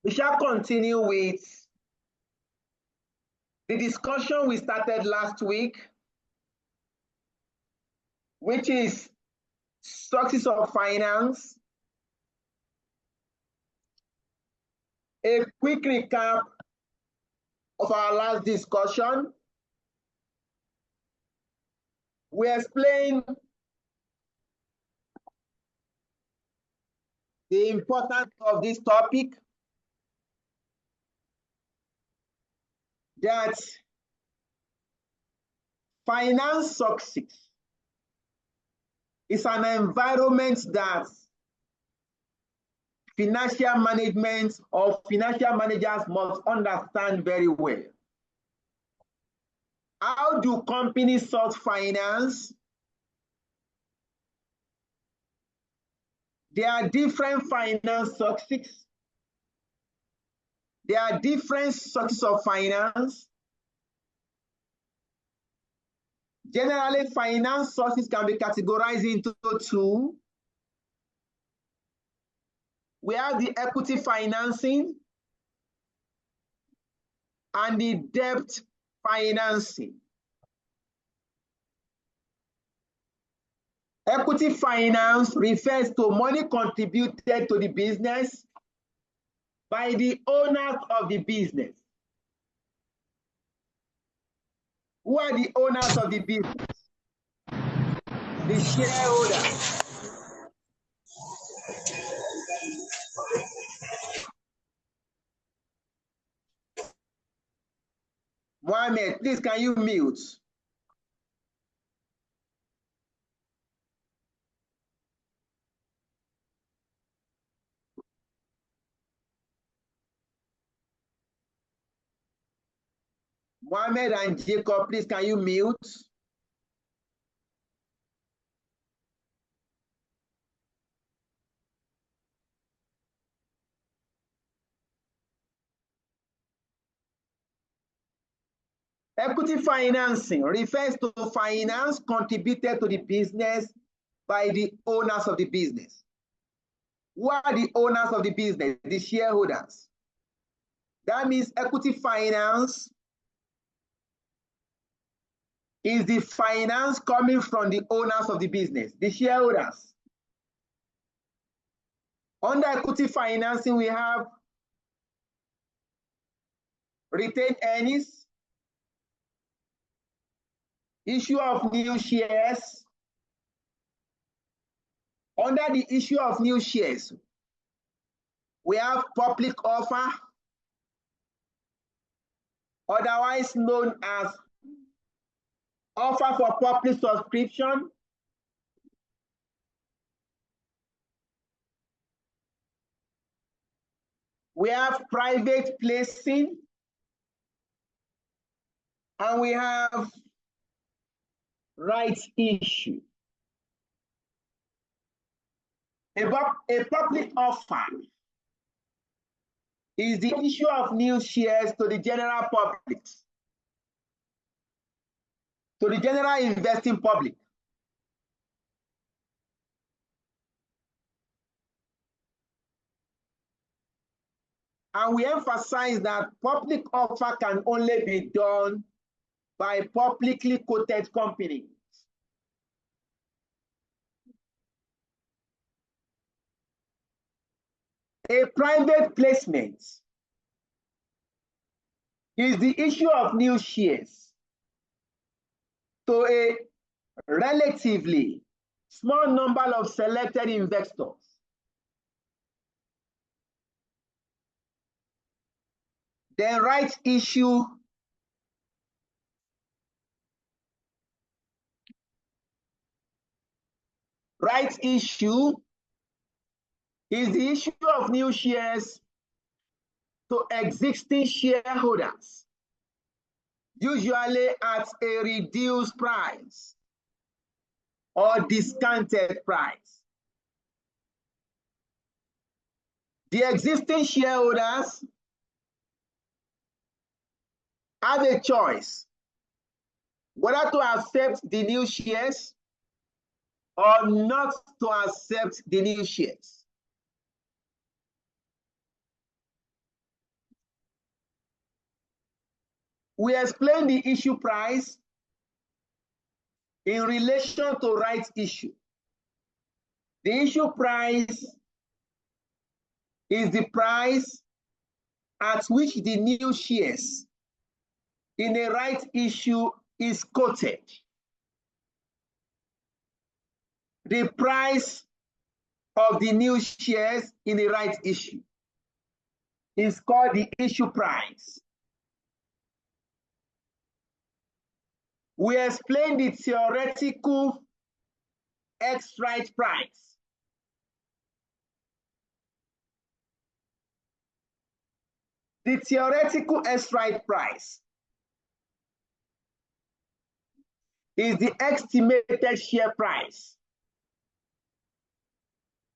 We shall continue with the discussion we started last week, which is sources of finance. A quick recap of our last discussion. We explained the importance of this topic, that finance success is an environment that financial management or financial managers must understand very well. How do companies source finance? There are different finance sources. There are different sources of finance. Generally, finance sources can be categorized into two. We have the equity financing and the debt financing. Equity finance refers to money contributed to the business by the owners of the business. Who are the owners of the business? The shareholders. Mohammed, please, can you mute? Mohammed and Jacob, please, can you mute? Equity financing refers to finance contributed to the business by the owners of the business. Who are the owners of the business? The shareholders. That means equity finance is the finance coming from the owners of the business, the shareholders. Under equity financing, we have retained earnings, issue of new shares. Under the issue of new shares, we have public offer, otherwise known as offer for public subscription. We have private placing, and we have rights issue. A public offer is the issue of new shares to the general public, to the general investing public. And we emphasize that public offer can only be done by publicly quoted companies. A private placement is the issue of new shares to a relatively small number of selected investors. The rights issue is the issue of new shares to existing shareholders, usually at a reduced price or discounted price. The existing shareholders have a choice whether to accept the new shares or not to accept the new shares. We explain the issue price in relation to rights issue. The issue price is the price at which the new shares in a rights issue is quoted. The price of the new shares in a rights issue is called the issue price. We explain the theoretical ex-right price. The theoretical ex-right price is the estimated share price.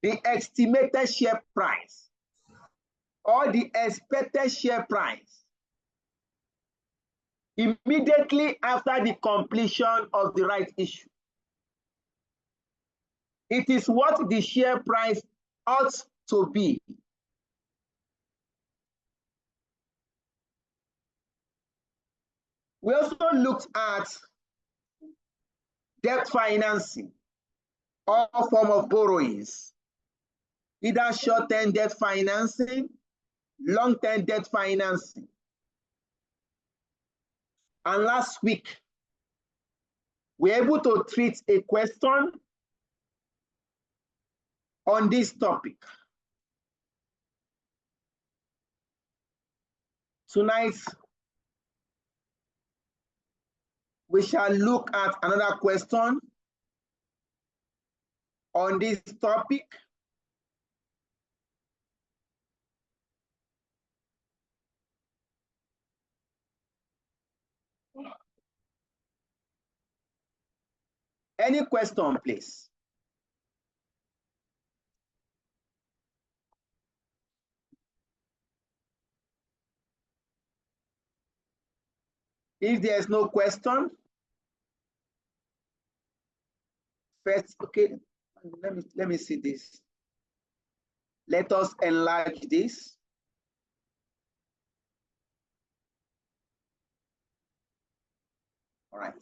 The estimated share price or the expected share price immediately after the completion of the right issue. It is what the share price ought to be. We also looked at debt financing, all form of borrowings, either short-term debt financing, long-term debt financing. And last week, we were able to treat a question on this topic. Tonight, we shall look at another question on this topic. Any question, please? If there's no question, first, okay, let me see this. Let us enlarge this. All right.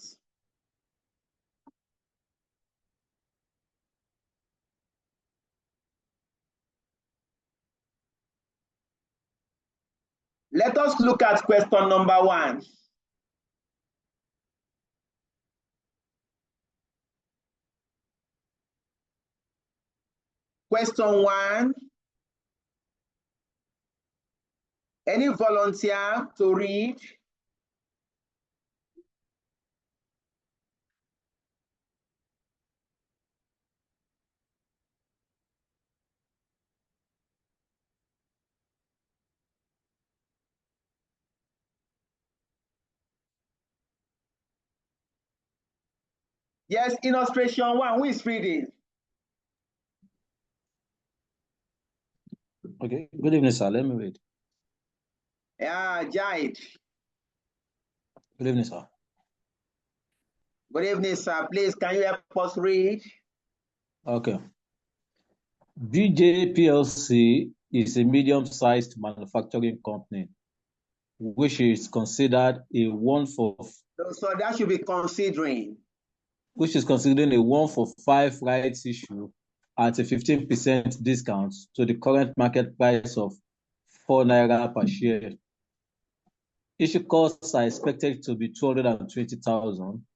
Let us look at question number 1. Question 1. Any volunteer to read? Yes, illustration 1. Who is reading? Okay, good evening, sir. Let me read. Yeah, Jahid. Good evening, sir. Good evening, sir. Please, can you help us read? Okay. BJ PLC is a medium-sized manufacturing company, which is considered a one for. So that should be considering. Which is considering a 1-for-5 rights issue at a 15% discount to the current market price of 4 naira per share. Issue costs are expected to be 220,000,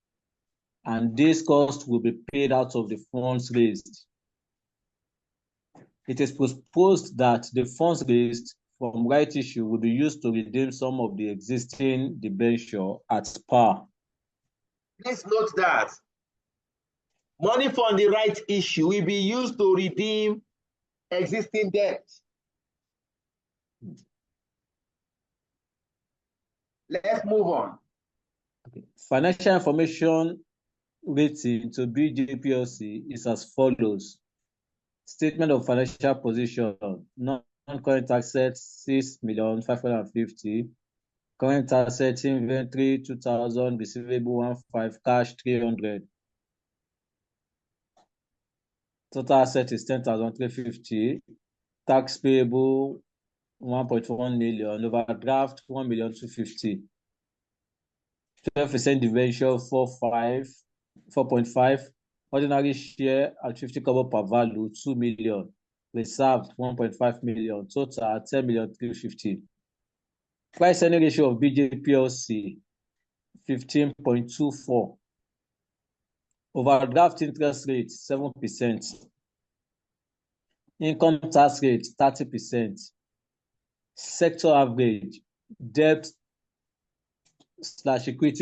and this cost will be paid out of the funds raised. It is proposed that the funds raised from right issue will be used to redeem some of the existing debenture at par. Please note that money from the right issue will be used to redeem existing debt. Let's move on. Okay. Financial information rating to BJ PLC is as follows. Statement of financial position: non-current assets 6,550,000, current assets inventory 2,000, receivable 15, cash 300. Total asset is 10,350, tax payable 1.1 million, overdraft 1,250,000. 12% debenture 4.5, ordinary share at 50 kobo per value 2 million, reserved 1.5 million, total 10,350,000. Price earning ratio of BJ PLC 15.24. Overdraft interest rate 7%. Income tax rate 30%. Sector average debt/equity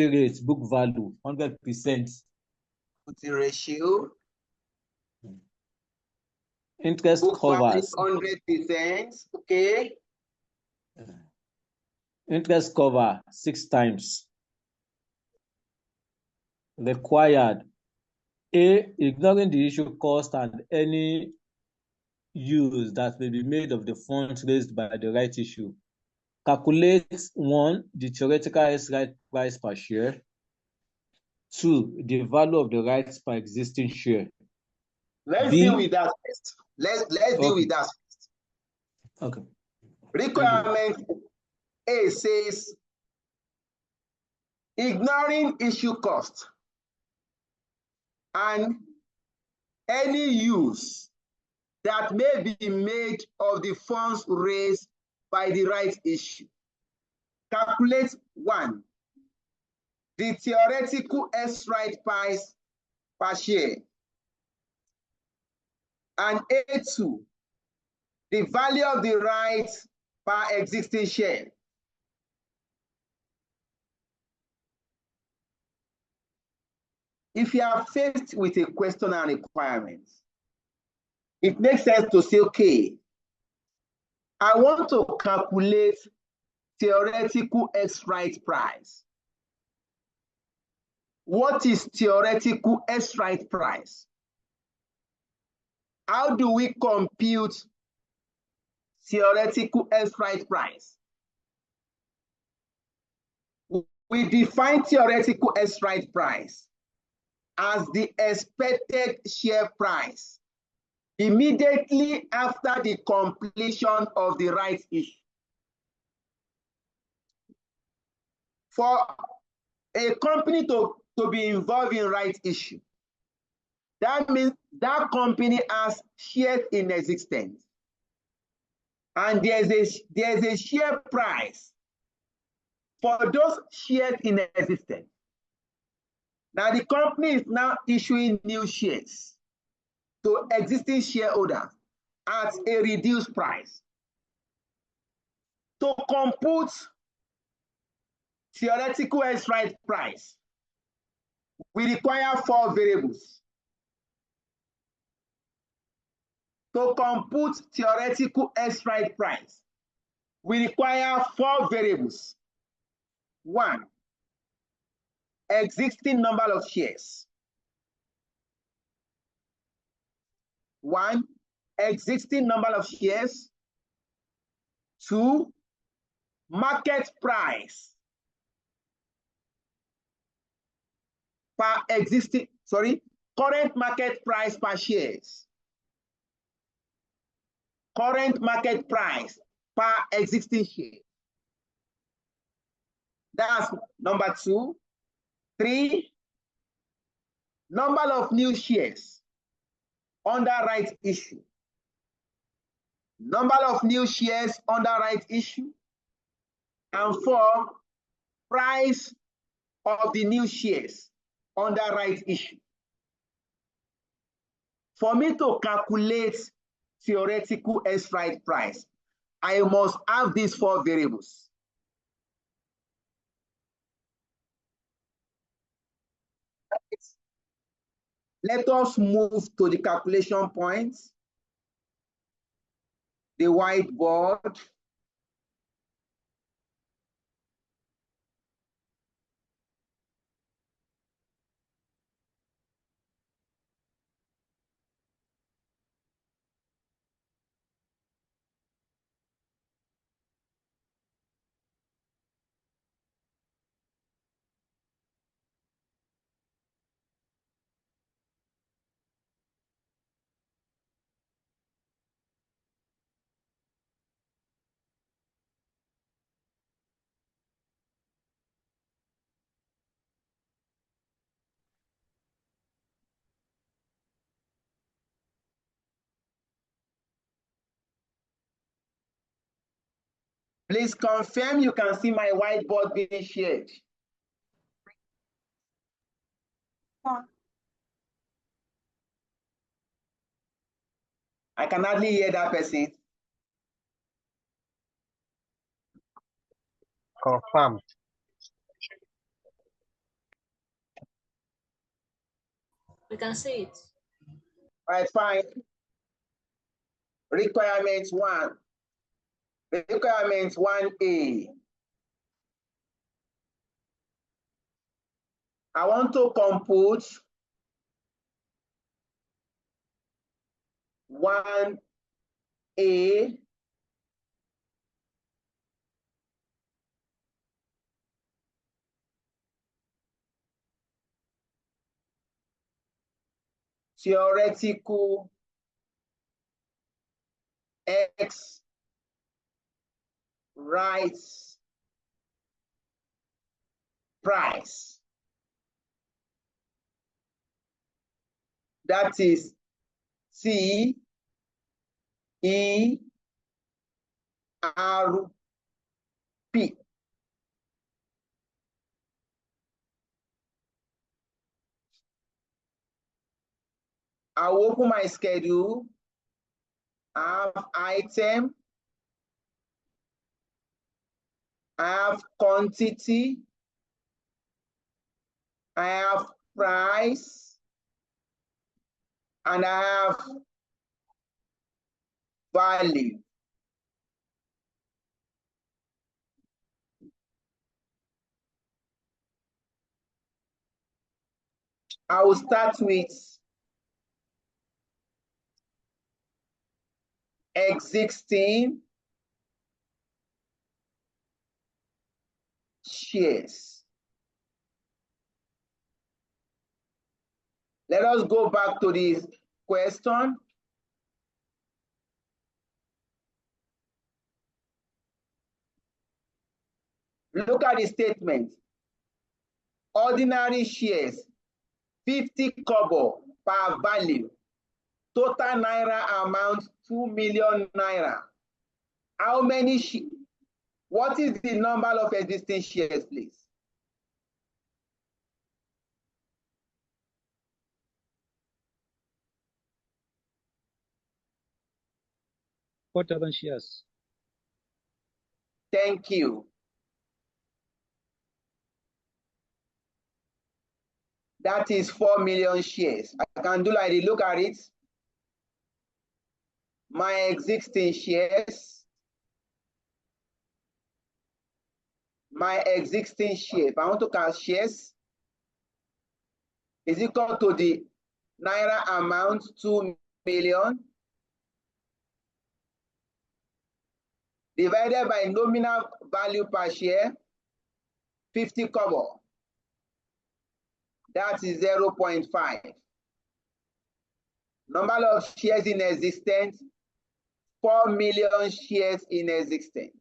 rate book value 100%. Equity ratio. Interest Book covers 100%. Okay. interest cover 6 times. Required: A, ignoring the issue cost and any use that may be made of the funds raised by the right issue. Calculate 1, the theoretical right price per share. 2, the value of the rights per existing share. Let's B, deal with that first. Let's deal with that first. Okay. Requirement A says ignoring issue cost and any use that may be made of the funds raised by the right issue. Calculate 1, the theoretical right price per share, and A2, the value of the right per existing share. If you are faced with a question and requirement, it makes sense to say, okay, I want to calculate theoretical right price. What is theoretical right price? How do we compute theoretical right price? We define theoretical right price as the expected share price immediately after the completion of the rights issue. For a company to be involved in rights issue, that means that company has shares in existence, and there's a share price for those shares in existence. Now the company is now issuing new shares to existing shareholders at a reduced price. To compute theoretical right price, we require 4 variables. To compute theoretical right price, we require 4 variables. 1, existing number of shares. 1, existing number of shares. 2, market price per existing, current market price per shares. Current market price per existing share. That's number 2. 3, number of new shares under right issue. Number of new shares under right issue. And 4, price of the new shares under right issue. For me to calculate theoretical right price, I must have these 4 variables. Let us move to the calculation points. The whiteboard. Please confirm you can see my whiteboard being shared. I can hardly hear that person. Confirmed. We can see it. All right, fine. Requirements 1. Requirements 1A. I want to compute 1A theoretical X rights price. That is CERP. I will open my schedule. I have item. I have quantity. I have price. And I have value. I will start with existing shares. Let us go back to this question. Look at the statement. Ordinary shares, 50 kobo per value. Total naira amount 2 million naira. How many shares? What is the number of existing shares, please? 4,000 shares. Thank you. That is 4 million shares. I can do like this. Look at it. My existing shares. My existing share. If I want to count shares, is equal to the naira amount 2 million divided by nominal value per share 50 kobo. That is 0.5. Number of shares in existence, 4 million shares in existence.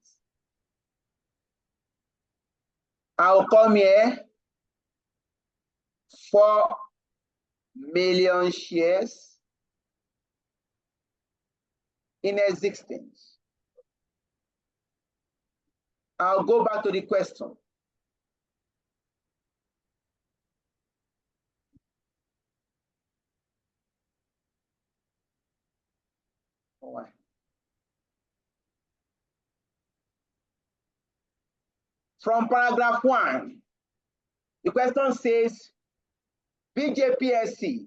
I'll come here, 4 million shares in existence. I'll go back to the question. All right. From paragraph 1, the question says, BJPSC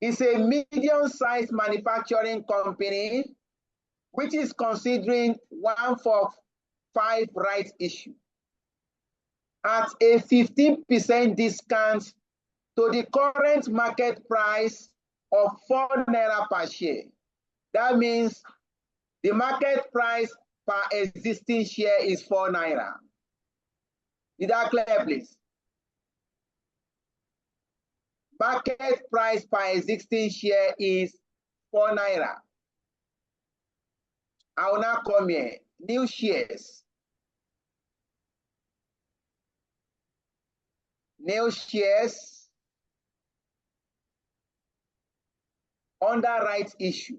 is a medium-sized manufacturing company which is considering 145 rights issue at a 15% discount to the current market price of 4 naira per share. That means the market price per existing share is 4 naira. Is that clear, please? Market price per existing share is 4 naira. I will now come here. New shares. New shares under rights issue.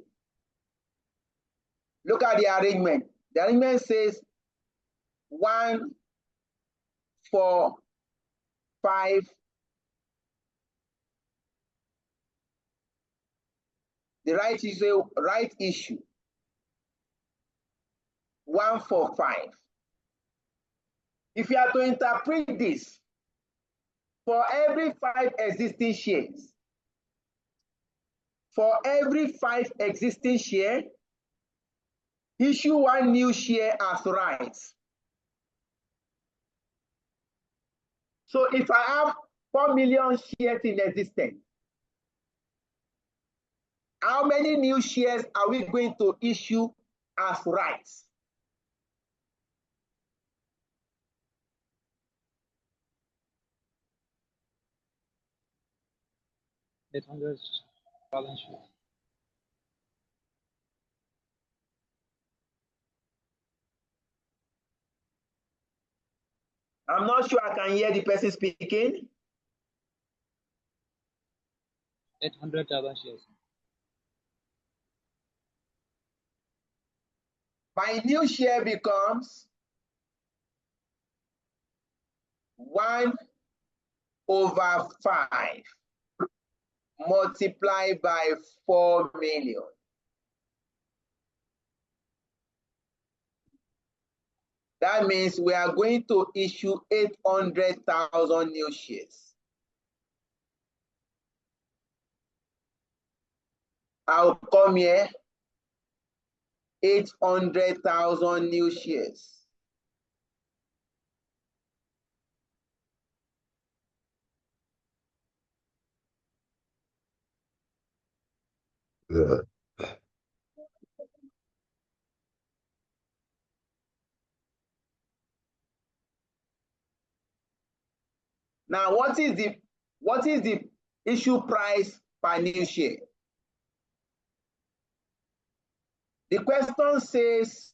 Look at the arrangement. The arrangement says 1, 4, 5. The right issue. 1, 4, 5. If you are to interpret this, for every 5 existing shares, issue 1 new share as rights. So if I have 4 million shares in existence, how many new shares are we going to issue as rights? balance sheet. I'm not sure I can hear the person speaking. 800,000 shares. My new share becomes 1 over 5 multiplied by 4 million. That means we are going to issue 800,000 new shares. I'll come here, 800,000 new shares. Yeah. Now, what is the issue price per new share? The question says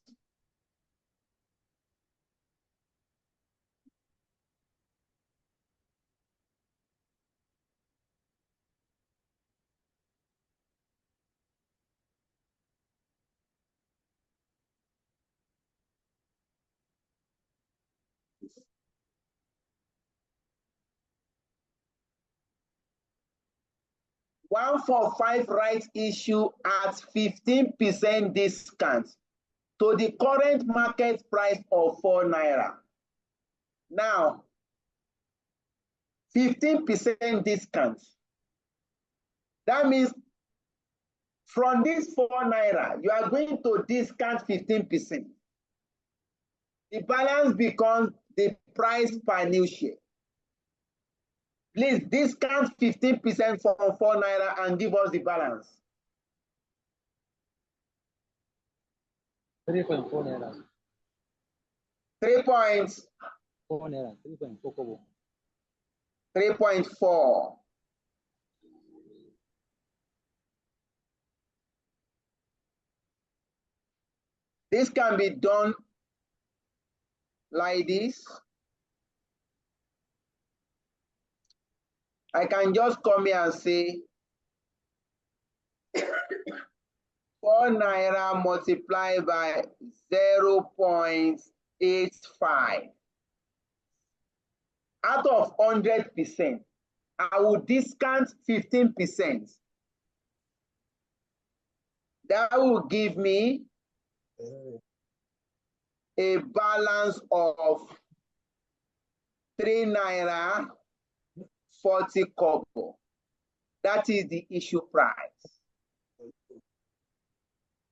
one for 5 rights issue at 15% discount to the current market price of 4 naira. Now, 15% discount. That means from this 4 naira, you are going to discount 15%. The balance becomes the price per new share. Please discount 15% from 4 naira and give us the balance. 3.4 naira. 3.4 naira. 3.4. 3.4. This can be done like this. I can just come here and say 4 naira multiplied by 0.85. Out of 100%, I will discount 15%. That will give me a balance of 3 naira 40 kobo. That is the issue price.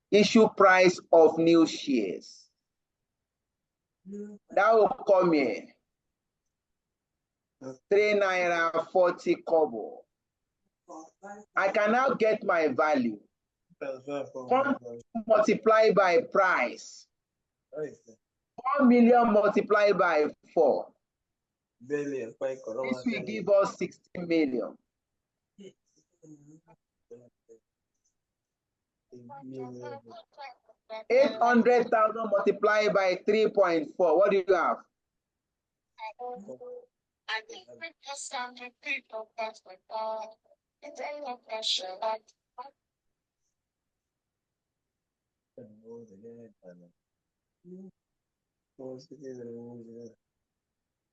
Issue price of new shares. That will come here. 3 naira 40 kobo. I can now get my value. Multiply by price. 4 million multiplied by 4. This will give us 16 million. 800,000 multiplied by 3.4. What do you have?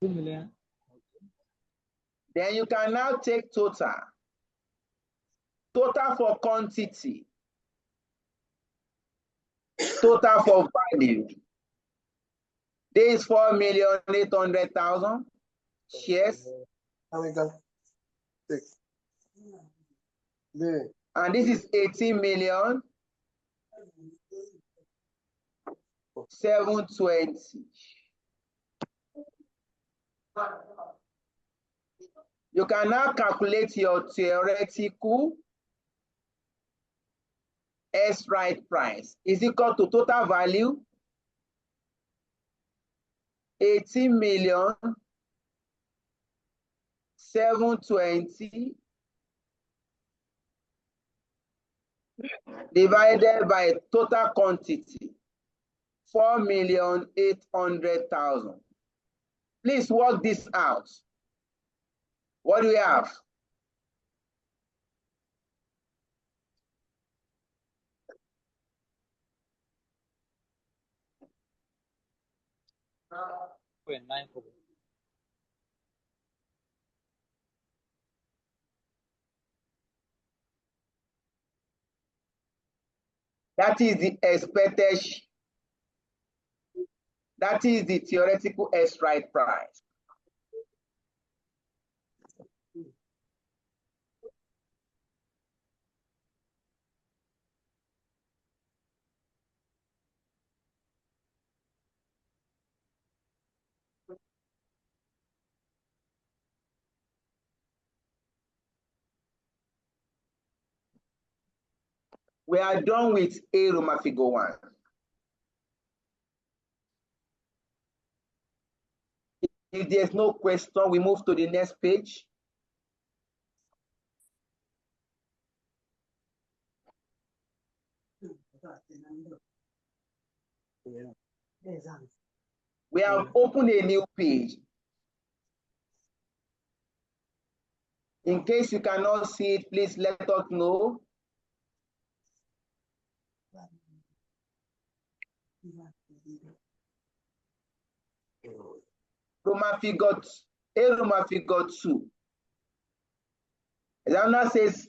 2 million. Then you can now take total. Total for quantity. Total for value. This is 4,800,000 shares. And this is 18,720,000. You can now calculate your theoretical S-right price is equal to total value 18,720,000 divided by total quantity 4,800,000. Please work this out. What do we have? That is the expected. That is the theoretical S-right price. We are done with A Roman figure 1. If there's no question, we move to the next page. We have opened a new page. In case you cannot see it, please let us know. Roman figure, A Roman figure 2. Examiner says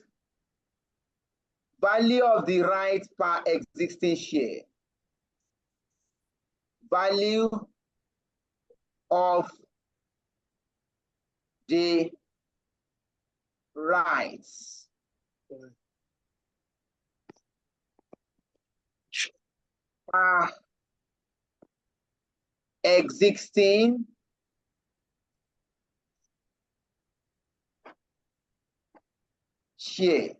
value of the right per existing share. Value of the rights per existing share.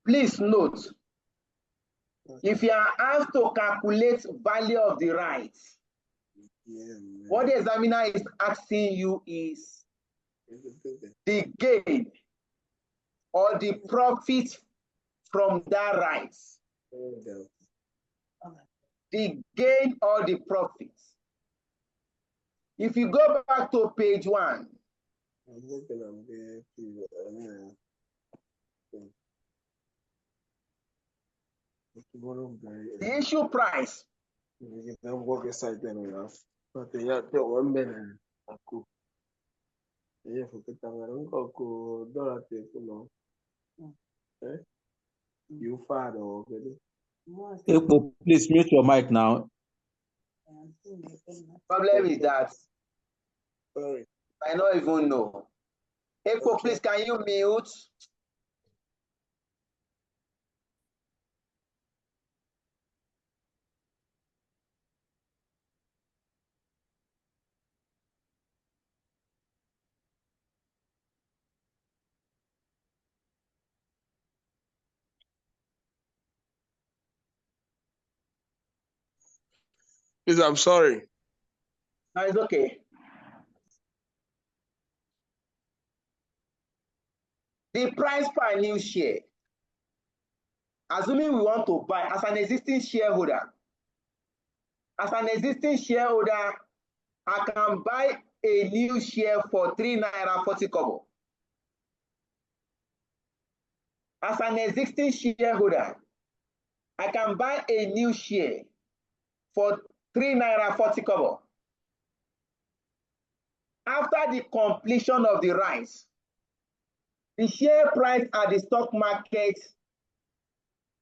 Please note, if you are asked to calculate value of the rights, what the examiner is asking you is the gain or the profit from that rights. The gain or the profit. If you go back to page 1, the issue price. Ekpo, please mute your mic now. Problem is that I don't even know. Ekpo, please, can you mute? Please, I'm sorry. No, it's okay. The price per new share. Assuming we want to buy as an existing shareholder. As an existing shareholder, I can buy a new share for 3 naira 40 kobo. As an existing shareholder, I can buy a new share for 3 naira 40 kobo. After the completion of the rights, the share price at the stock market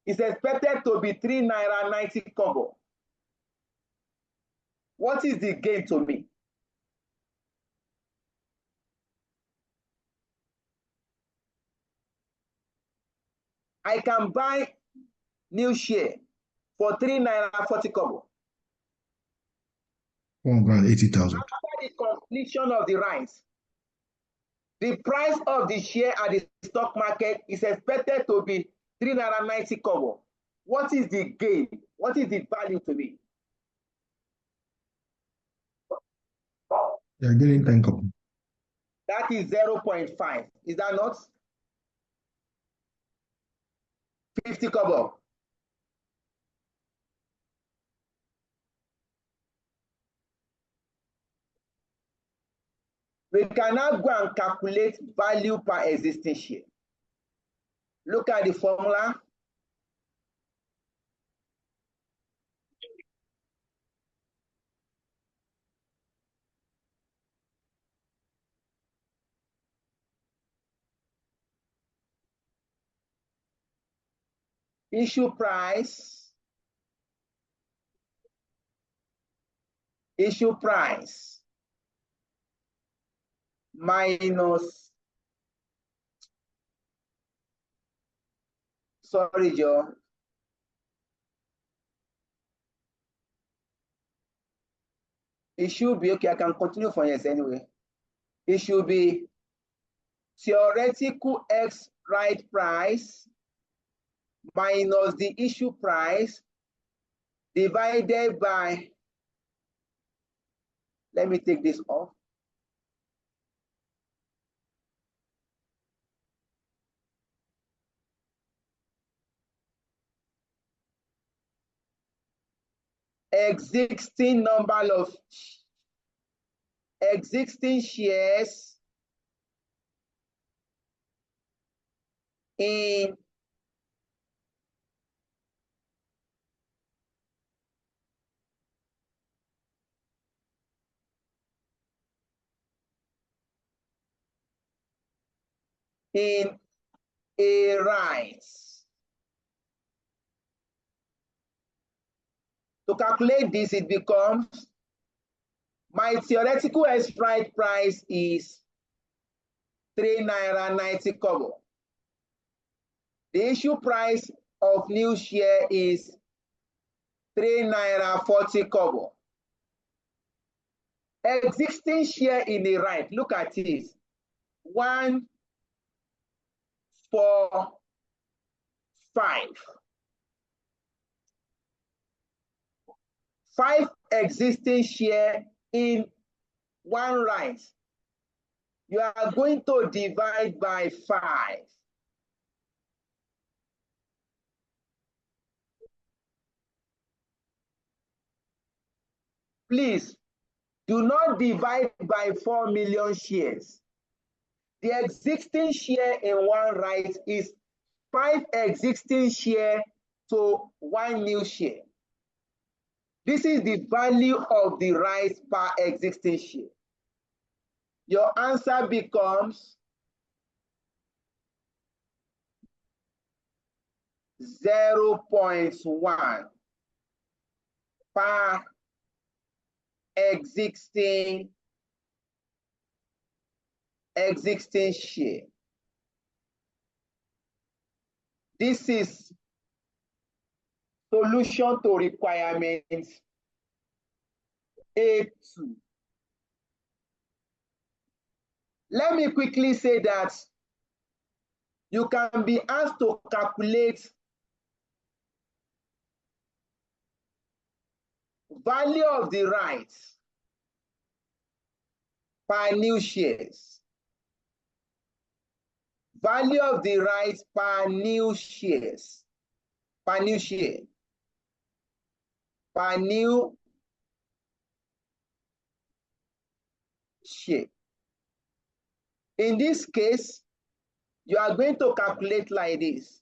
is expected to be 3 naira 90 kobo. What is the gain to me? I can buy new share for 3 naira 40 kobo. 180,000. After the completion of the rights, the price of the share at the stock market is expected to be 3 naira 90 kobo. What is the gain? What is the value to me? You're getting 10 kobo. That is 0.5. Is that not? 50 kobo. We can now go and calculate value per existing share. Look at the formula. Issue price minus, sorry, Joe. It should be, okay, I can continue for yes anyway. It should be theoretical X right price minus the issue price divided by, let me take this off. Existing number of existing shares in a rights. To calculate this, it becomes my theoretical strike price is 3 naira 90 kobo. The issue price of new share is 3 naira 40 kobo. Existing share in a right, look at it. 1, 4, 5. 5 existing share in one right. You are going to divide by 5. Please do not divide by 4 million shares. The existing share in one right is 5 existing share to 1 new share. This is the value of the rights per existing share. Your answer becomes 0.1 per existing share. This is solution to requirement A2. Let me quickly say that you can be asked to calculate value of the rights per new shares. Value of the rights per new shares. Per new share. Per new share. In this case, you are going to calculate like this.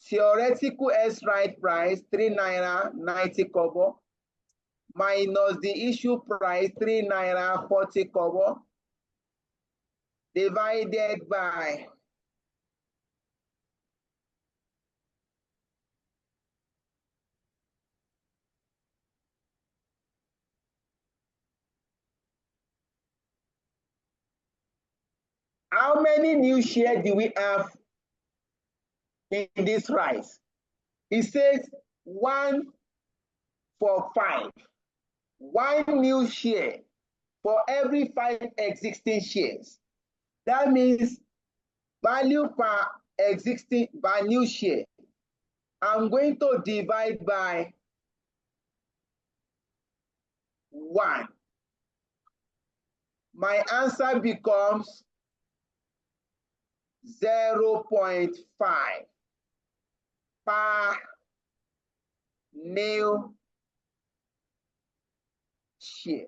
theoretical S-right price 3 naira 90 kobo minus the issue price 3 naira 40 kobo divided by how many new shares do we have in this rice? It says 1 for 5. 1 new share for every 5 existing shares. That means value per existing by new share. I'm going to divide by 1. My answer becomes 0.5 per new share.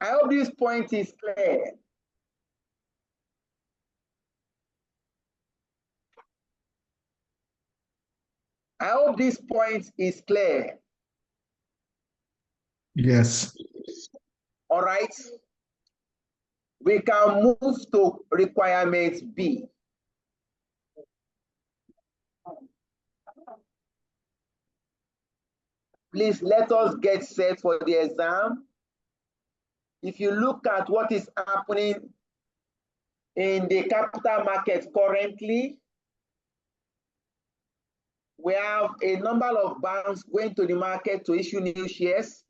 I hope this point is clear. I hope this point is clear. Yes. All right. We can move to requirement B. Please let us get set for the exam. If you look at what is happening in the capital market currently, we have a number of banks going to the market to issue new shares.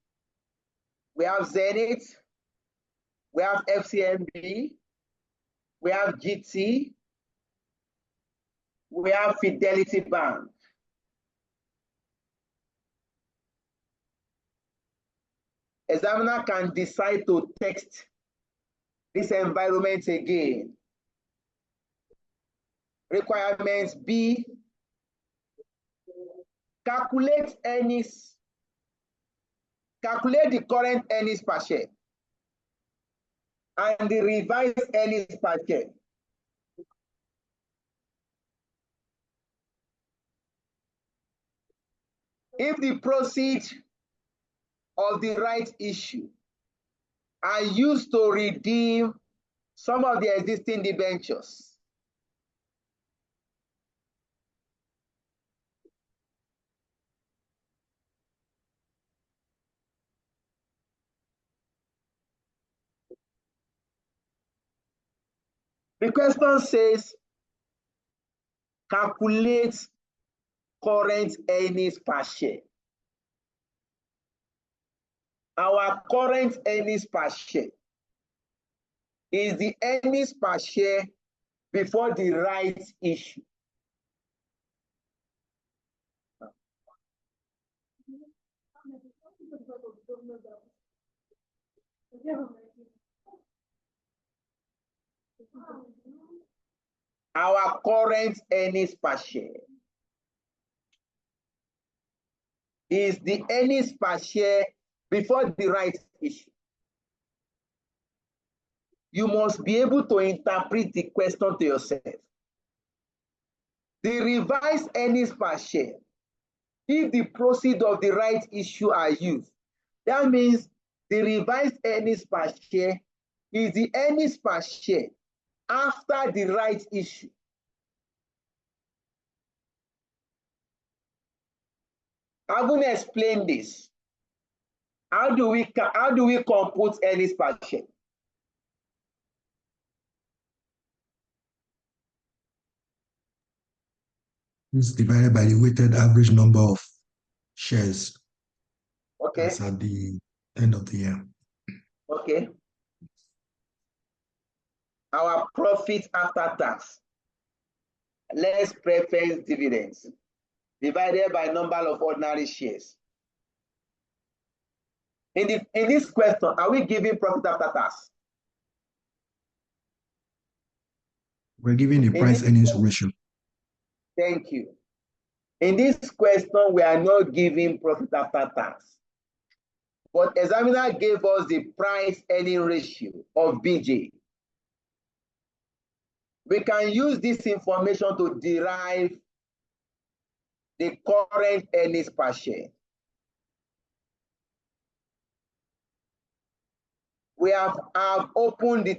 We have Zenith, we have FCMB, we have GT, we have Fidelity Bank. Examiner can decide to text this environment again. Requirements B, calculate earnings, calculate the current earnings per share and the revised earnings per share. If the proceeds of the rights issue are used to redeem some of the existing debentures, the question says, calculate current earnings per share. Our current earnings per share is the earnings per share before the rights issue. Our current earnings per share is the earnings per share before the rights issue. You must be able to interpret the question to yourself. The revised earnings per share, if the proceeds of the rights issue are used, that means the revised earnings per share is the earnings per share after the rights issue. I'm going to explain this. How do we compute earnings per share? It's divided by the weighted average number of shares. Okay. That's at the end of the year. Okay. Our profit after tax, less preference dividends, divided by number of ordinary shares. In this question, are we giving profit after tax? We're giving the price earnings ratio. Thank you. In this question, we are not giving profit after tax. But examiner gave us the price earning ratio of BJ. We can use this information to derive the current earnings per share. We have opened the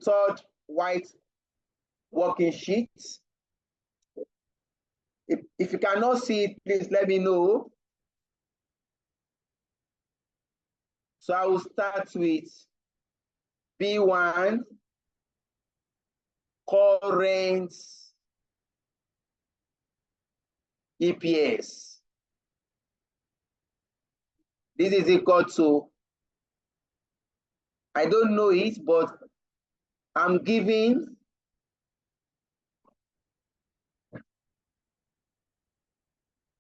third white working sheet. If you cannot see it, please let me know. So I will start with B1, current EPS. This is equal to, I don't know it, but I'm giving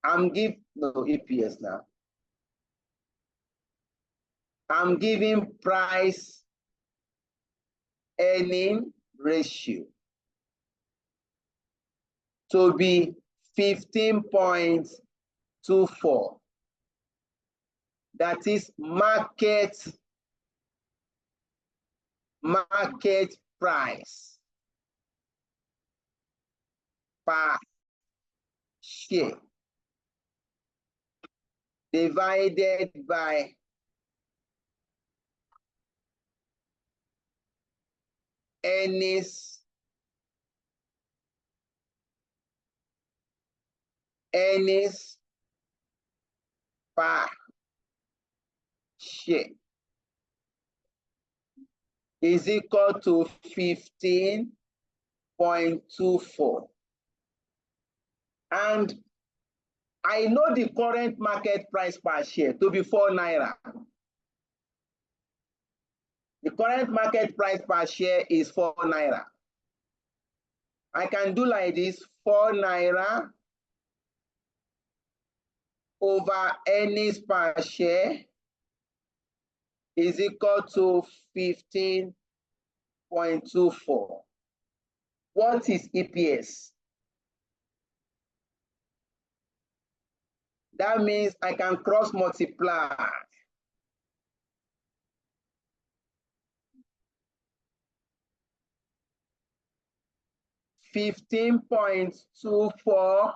no EPS now. I'm giving price earning ratio to be 15.24. That is market price per share divided by earnings per share is equal to 15.24. And I know the current market price per share to be 4 naira. The current market price per share is 4 naira. I can do like this: 4 naira over earnings per share is equal to 15.24. What is EPS? That means I can cross multiply. $15.24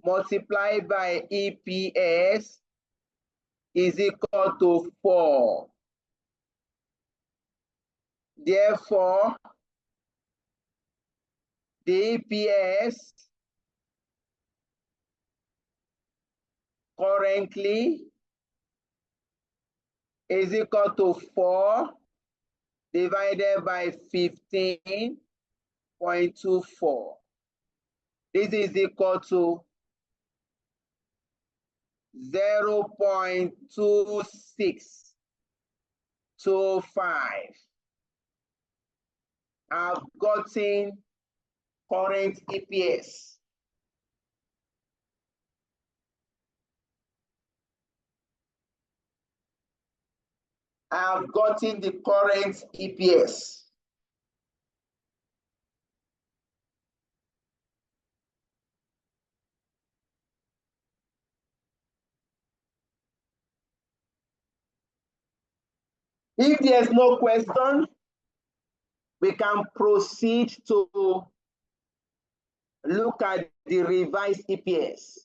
multiplied by EPS is equal to 4. Therefore, the EPS currently is equal to 4 divided by 15.24. This is equal to 0.2625. I've gotten current EPS. I've gotten the current EPS. If there's no question, we can proceed to look at the revised EPS.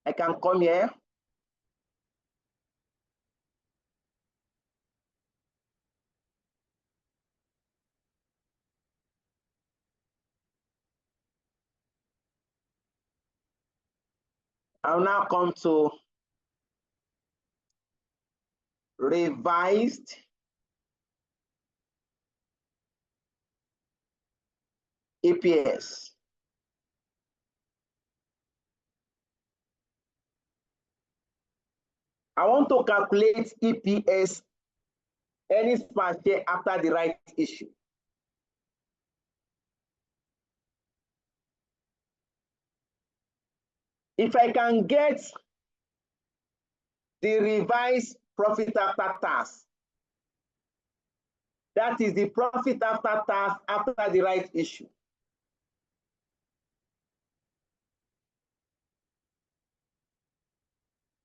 I can come here. I'll now come to revised EPS. I want to calculate EPS, earnings per share, after the right issue. If I can get the revised profit after tax. That is the profit after tax after the rights issue.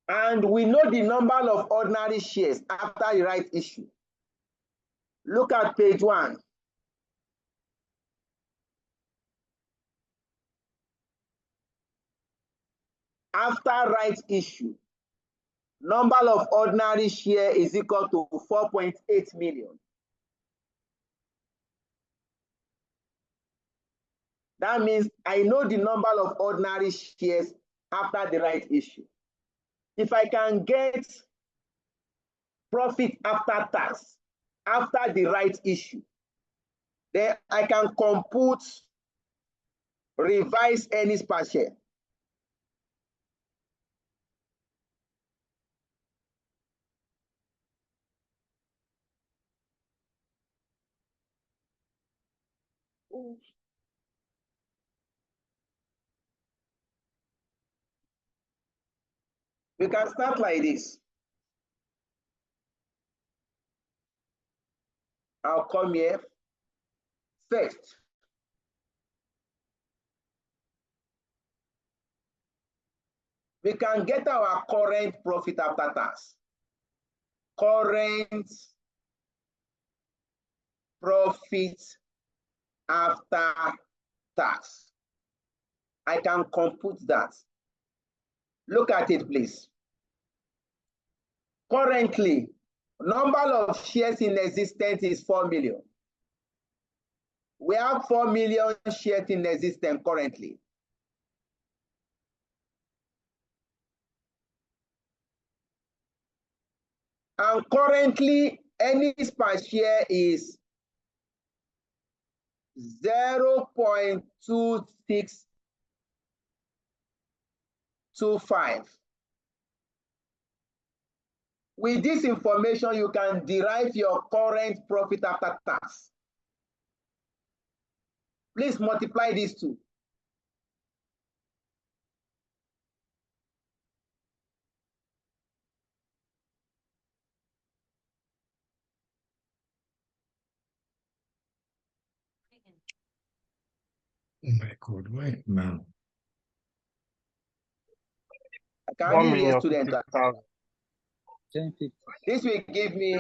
And we know the number of ordinary shares after the rights issue. Look at page 1. After rights issue, number of ordinary share is equal to 4.8 million. That means I know the number of ordinary shares after the rights issue. If I can get profit after tax after the rights issue, then I can compute revised earnings per share. We can start like this. I'll come here first. We can get our current profit after tax. Current profit after tax. I can compute that. Look at it, please. Currently, number of shares in existence is 4 million. We have 4 million shares in existence currently. And currently, earnings per share is 0.2625. With this information, you can derive your current profit after tax. Please multiply these two. Oh my God, why now? I can be a student. 1050. This will give me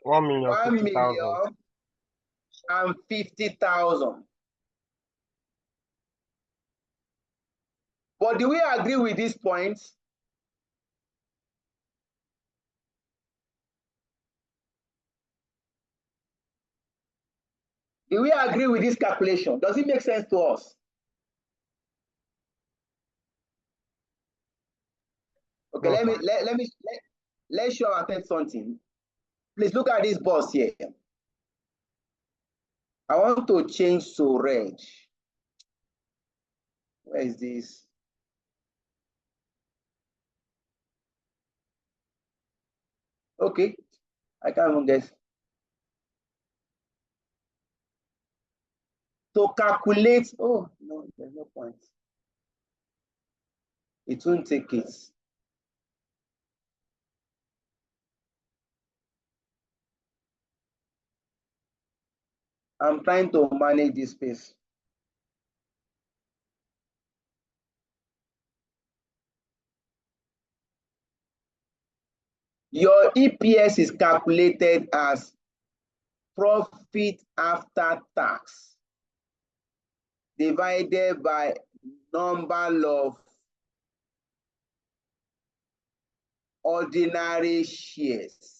1,050,000. 1,050,000. But do we agree with this point? Do we agree with this calculation? Does it make sense to us? Okay, No, let's show our attempt something. Please look at this box here. I want to change to red. Where is this? Okay, I can't even guess. To calculate, oh no, there's no point. It won't take it. I'm trying to manage this space. Your EPS is calculated as profit after tax divided by number of ordinary shares.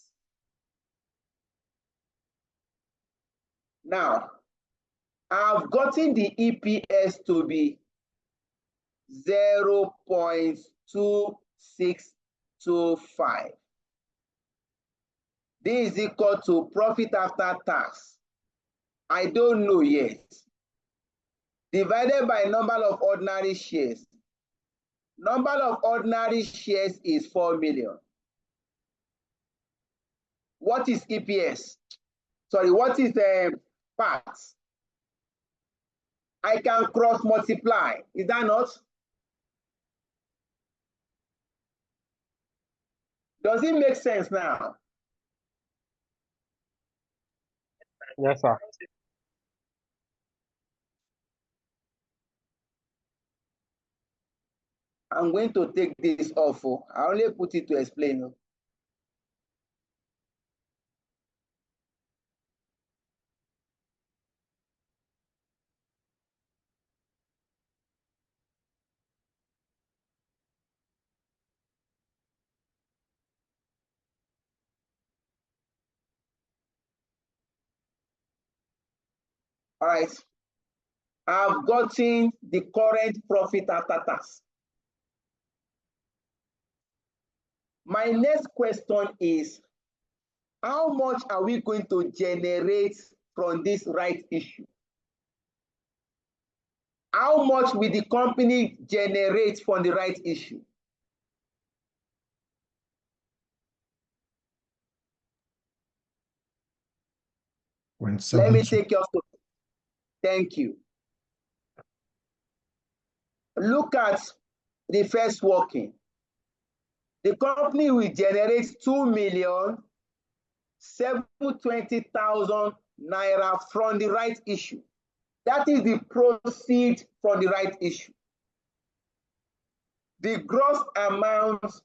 Now, I've gotten the EPS to be 0.2625. This is equal to profit after tax. I don't know yet. Divided by number of ordinary shares. Number of ordinary shares is 4 million. What is EPS? Sorry, what is PAT? I can cross multiply. Is that not? Does it make sense now? Yes, sir. I'm going to take this off. I only put it to explain. All right. I've gotten the current profit after tax. My next question is, how much are we going to generate from this right issue? How much will the company generate from the right issue? Let me take your story. Thank you. Look at the first working. The company will generate 2,720,000 naira from the right issue. That is the proceed from the right issue. The gross amount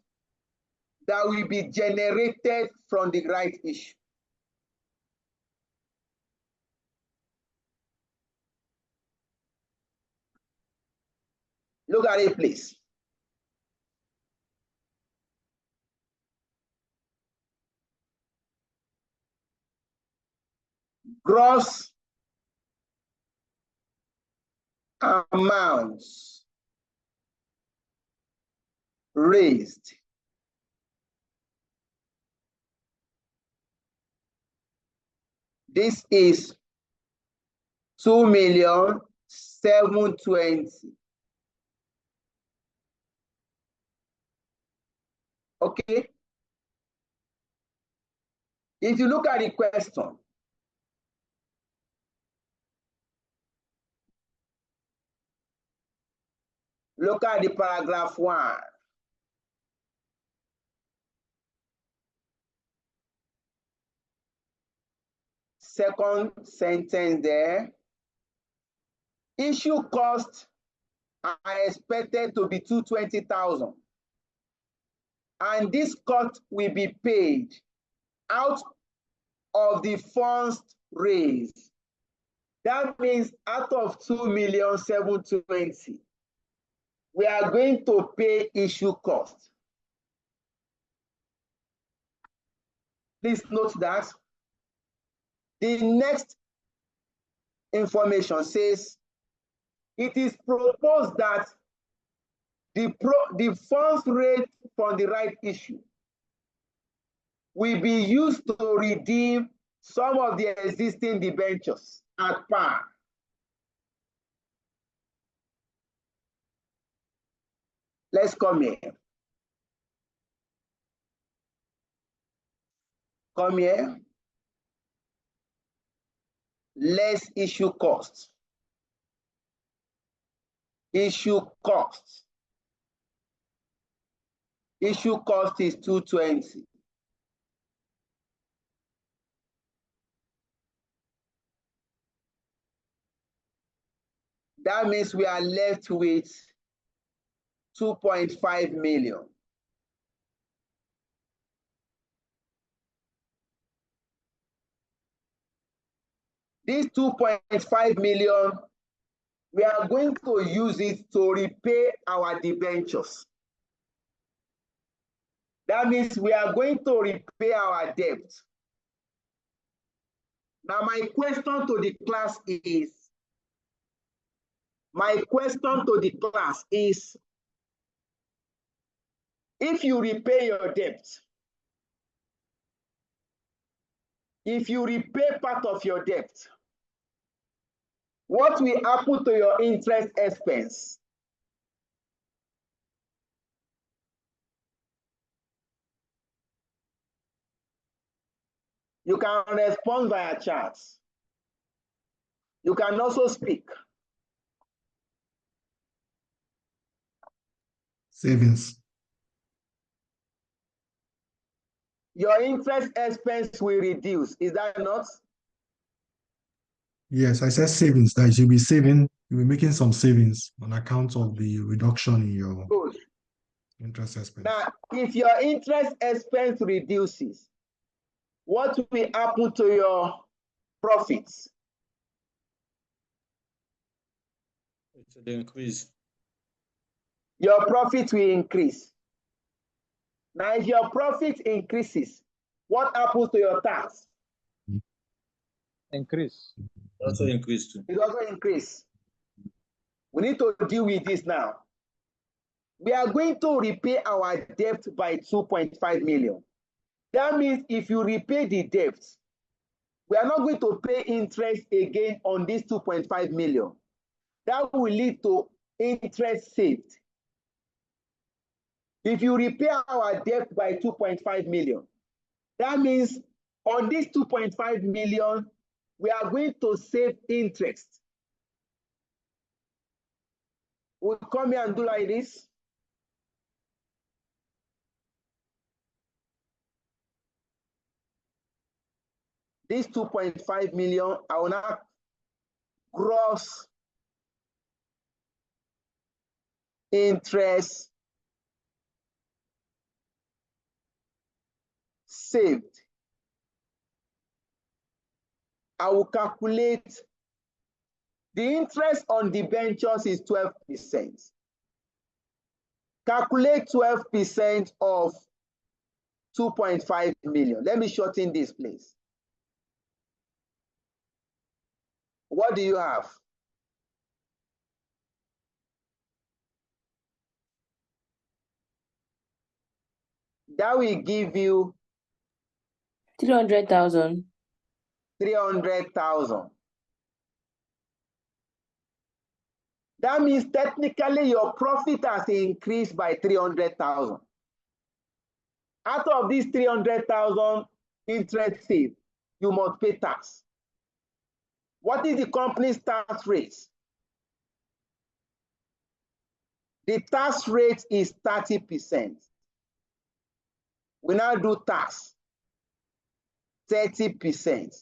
that will be generated from the right issue. Look at it, please. Gross amounts raised. This is 2,720,000. Okay. If you look at the question, look at the paragraph 1. Second sentence there. Issue costs are expected to be 220,000. And this cost will be paid out of the funds raised. That means out of 2,720,000, we are going to pay issue cost. Please note that the next information says it is proposed that the funds raised from the right issue will be used to redeem some of the existing debentures at par. Let's come here. Come here. Less issue costs. Issue cost. Issue cost is 220. That means we are left with 2.5 million. This 2.5 million, we are going to use it to repay our debentures. That means we are going to repay our debt. Now, my question to the class is, if you repay your debt, if you repay part of your debt, what will happen to your interest expense? You can respond via chat. You can also speak. Savings. your interest expense will reduce. Is that not? Yes, I said savings, that you'll be saving, you'll be making some savings on account of the reduction in your Good. interest expense. Now, if your interest expense reduces, what will happen to your profits? It will increase. Your profit will increase. Now, if your profit increases, what happens to your tax? Increase. Also increase too. It also increase. We need to deal with this now. We are going to repay our debt by 2.5 million. That means if you repay the debt, we are not going to pay interest again on this 2.5 million. That will lead to interest saved. If you repay our debt by 2.5 million, that means on this 2.5 million, we are going to save interest. We'll come here and do like this. This 2.5 million, I will now gross interest saved. I will calculate the interest on debentures is 12%. Calculate 12% of 2.5 million. Let me shorten this, please. What do you have? That will give you 300,000. 300,000. That means technically your profit has increased by 300,000. Out of this 300,000 interest saved, you must pay tax. What is the company's tax rate? The tax rate is 30%. We now do tax, 30%.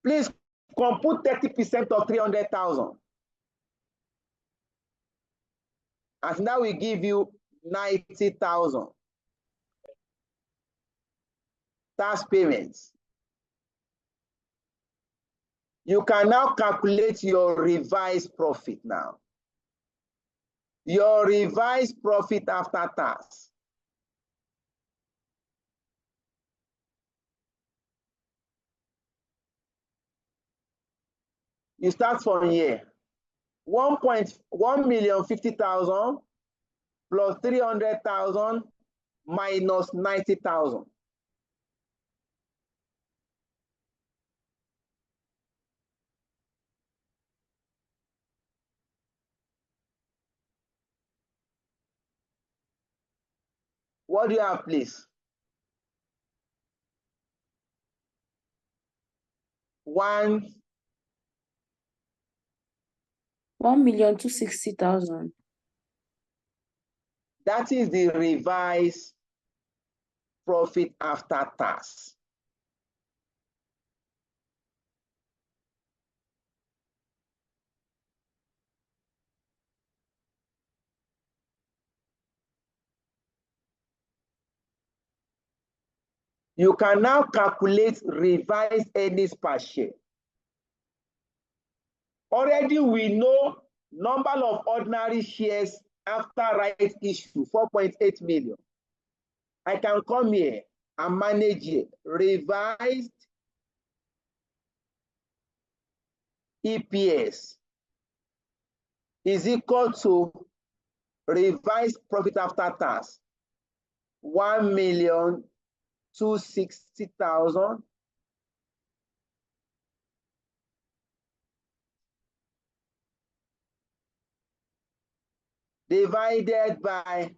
Please compute 30% of 300,000. And now we give you 90,000 tax payments. You can now calculate your revised profit now. Your revised profit after tax. You start from here. 1,150,000 plus 300,000 minus 90,000. What do you have, please? 1,260,000. That is the revised profit after tax. You can now calculate revised earnings per share. Already we know number of ordinary shares after rights issue, 4.8 million. I can come here and manage it. Revised EPS is equal to revised profit after tax, 1,260,000 divided by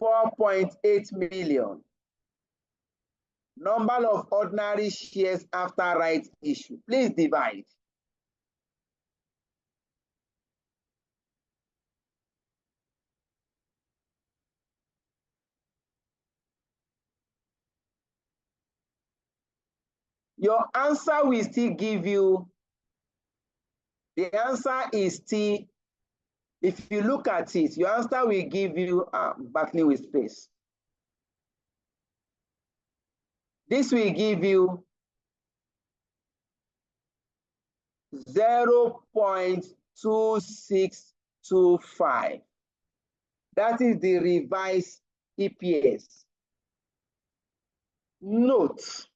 4.8 million. Number of ordinary shares after rights issue. Please divide. your answer will still give you, the answer is still, if you look at it, your answer will give you, battling with space. This will give you 0.2625. That is the revised EPS. Note,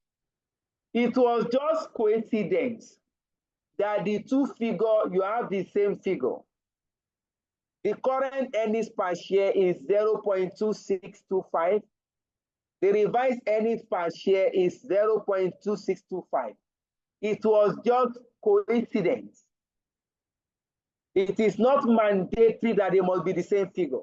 it was just coincidence that the two figures, you have the same figure. The current earnings per share is 0.2625. The revised earnings per share is 0.2625. It was just coincidence. It is not mandatory that they must be the same figure.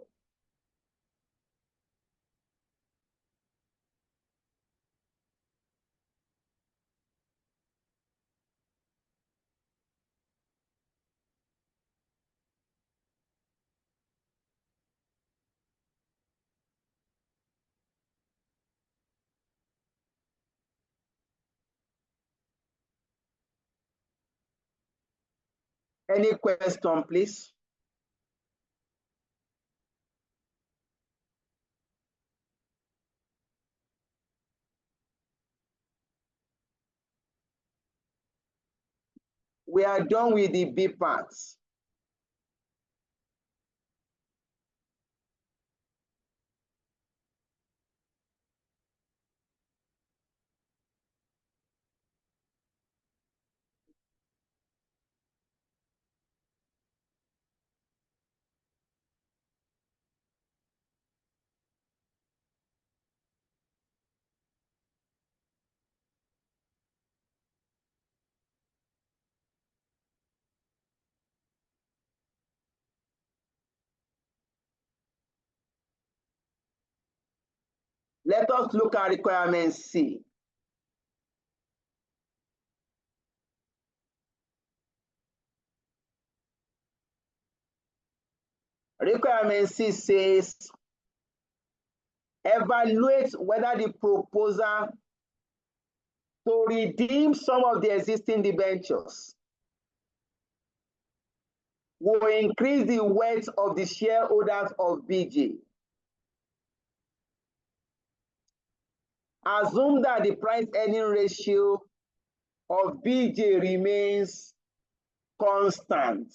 Any question, please? We are done with the B parts. Let us look at requirement C. Requirement C says, evaluate whether the proposal to redeem some of the existing debentures will increase the wealth of the shareholders of BJ. Assume that the price-earning ratio of BJ remains constant.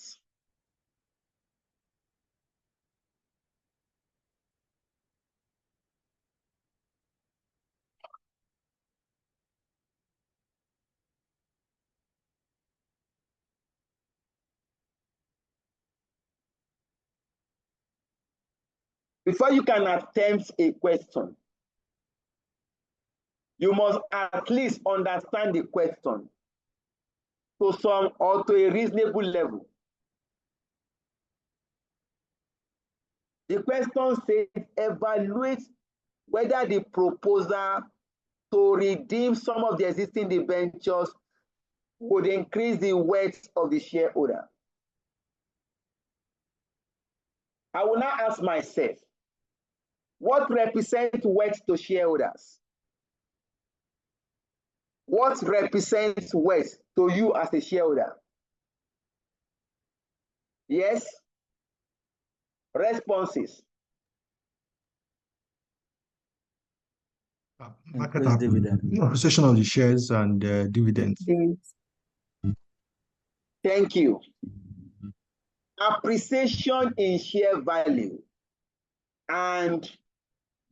Before you can attempt a question, you must at least understand the question to some or to a reasonable level. The question says, evaluate whether the proposal to redeem some of the existing debentures would increase the wealth of the shareholder. I will now ask myself, what represents wealth to shareholders? What represents wealth to you as a shareholder? Yes? Responses. Market dividend. appreciation of the shares and dividends. Thank you. Appreciation in share value and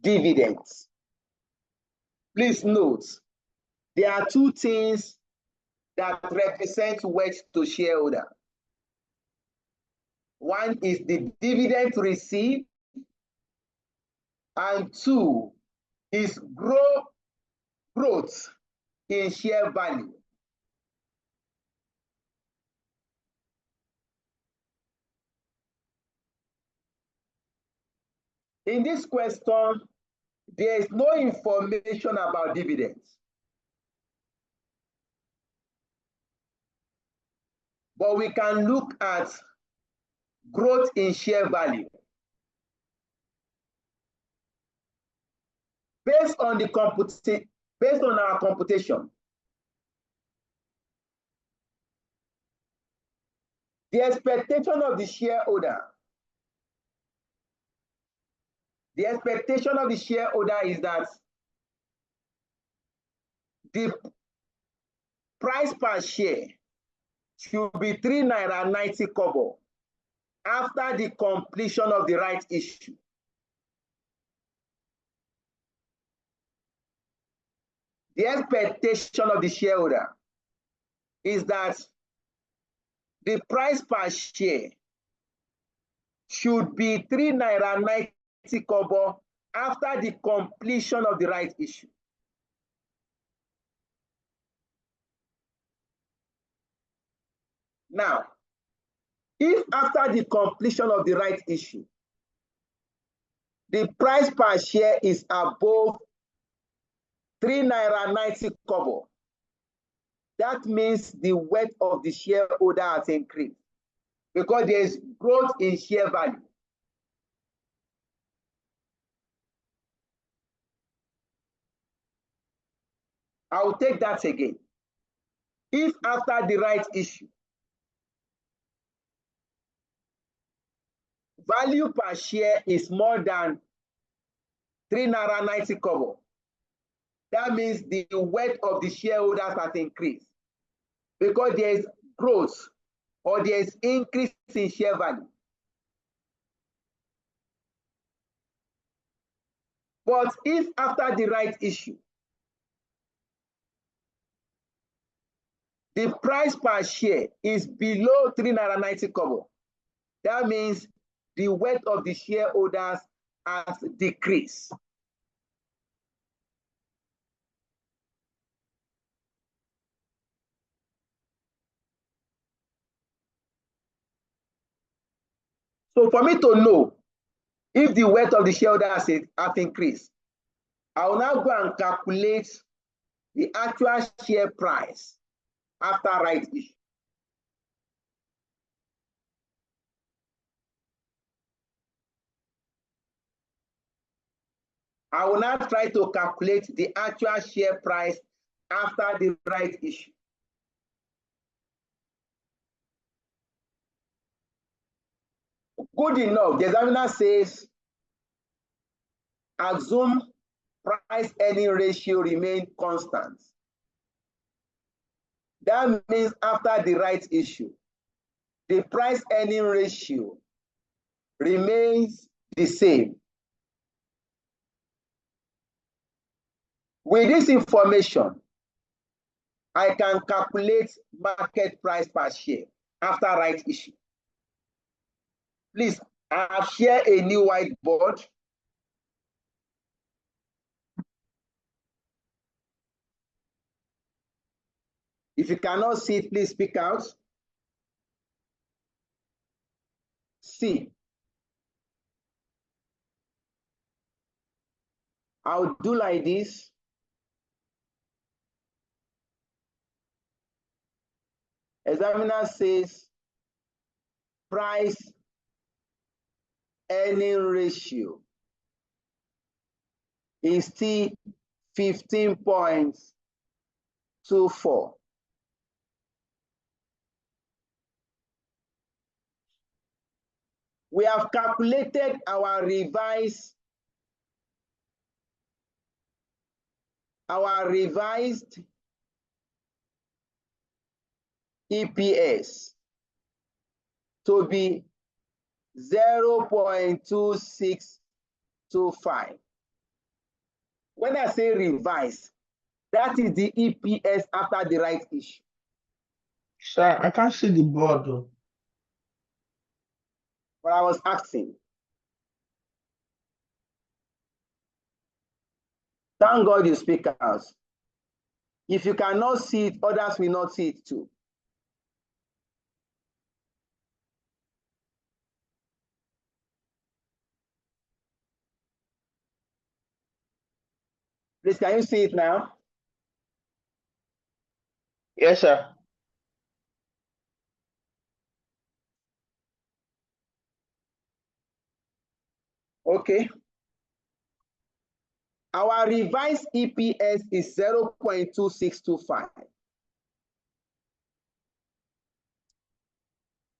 dividends. Please note, there are two things that represent wealth to shareholder. One is the dividend received, and two is growth in share value. In this question, there is no information about dividends. But we can look at growth in share value. Based on our computation, The expectation of the shareholder. The expectation of the shareholder is that the price per share should be 3 naira 90 kobo after the completion of the right issue. The expectation of the shareholder is that the price per share should be 3 naira 90 kobo after the completion of the right issue. Now, if after the completion of the right issue, the price per share is above 3 naira 90 kobo, that means the worth of the shareholder has increased because there is growth in share value. I will take that again. If after the right issue, value per share is more than 3 naira 90 kobo, that means the worth of the shareholders has increased because there is growth or there is increase in share value. But if after the right issue, the price per share is below 3 naira 90 kobo, that means the worth of the shareholders has decreased. So for me to know if the worth of the shareholders has increased, I will now go and calculate the actual share price after right issue. I will now try to calculate the actual share price after the right issue. Good enough. The examiner says, assume price earning ratio remain constant. That means after the right issue, the price earning ratio remains the same. With this information, I can calculate market price per share after right issue. Please, I have shared a new whiteboard. If you cannot see it, please speak out. See. I'll do like this. Examiner says price earning ratio is still 15.24. We have calculated our revised EPS to be 0.2625. When I say revise, that is the EPS after the right issue. Sir, I can't see the board though. But I was asking. Thank God you speak out. If you cannot see it, others will not see it too. Please, can you see it now? Yes, sir. Okay. Our revised EPS is 0.2625.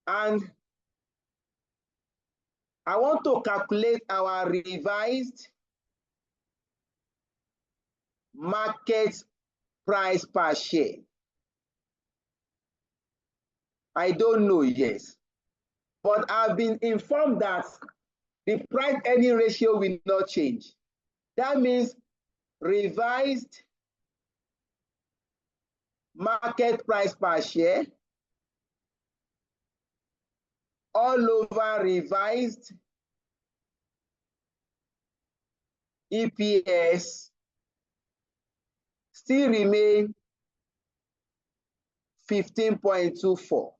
And I want to calculate our revised market price per share. I don't know, yes. But I've been informed that the price earning ratio will not change. That means revised market price per share all over revised EPS still remain 15.24.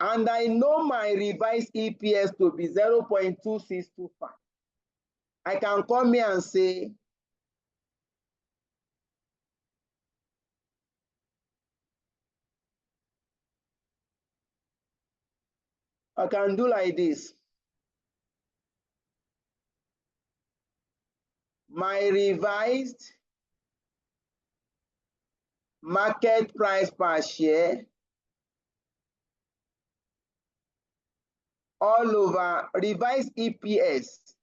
And I know my revised EPS to be 0.2625. I can come here and say, I can do like this. My revised market price per share all over revised EPS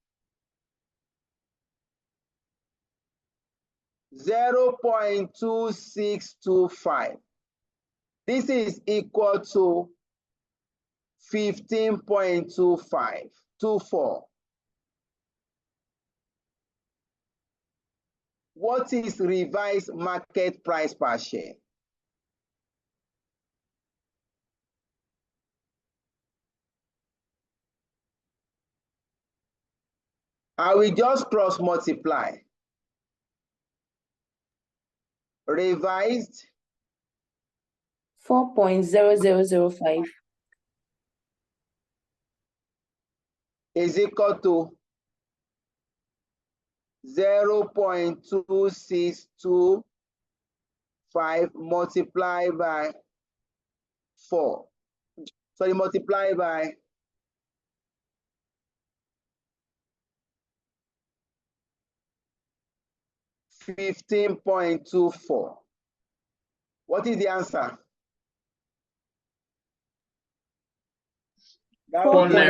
0.2625. This is equal to 15.24. What is revised market price per share? I will just cross multiply. Revised 4.0005 is equal to 0.2625 multiplied by 4. Sorry, multiplied by 15.24. What is the answer? That will give me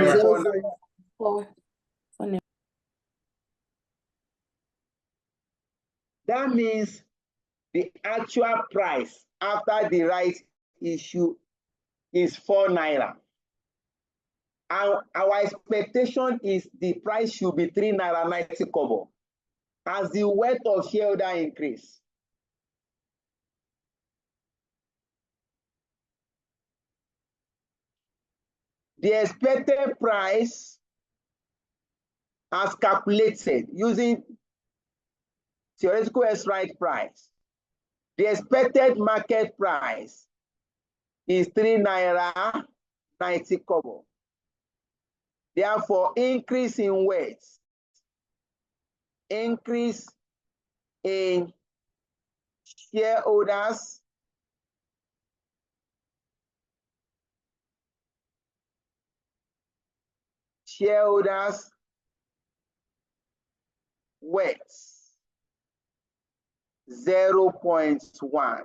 4.004. That means the actual price after the rights issue is 4 naira. Our expectation is the price should be 3 naira 90 kobo as the weight of shareholder increase. The expected price as calculated using theoretical strike price. The expected market price is 3 naira 90 kobo. Therefore, increase in weight, increase in shareholders weight 0.1.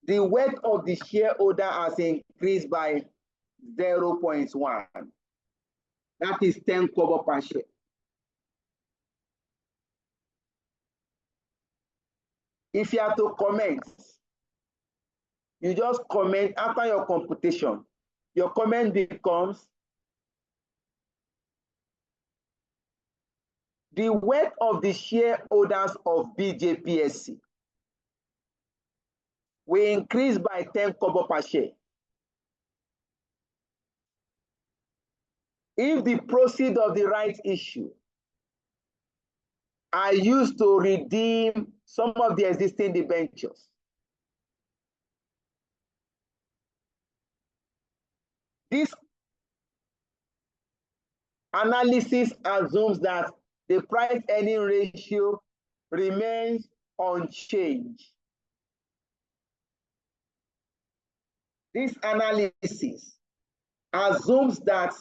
The weight of the shareholder has increased by 0.1. That is 10 kobo per share. If you have to comment, you just comment after your computation. Your comment becomes the weight of the shareholders of BJPSC will increase by 10 kobo per share. If the proceeds of the rights issue are used to redeem some of the existing debentures, this analysis assumes that the price earning ratio remains unchanged. This analysis assumes that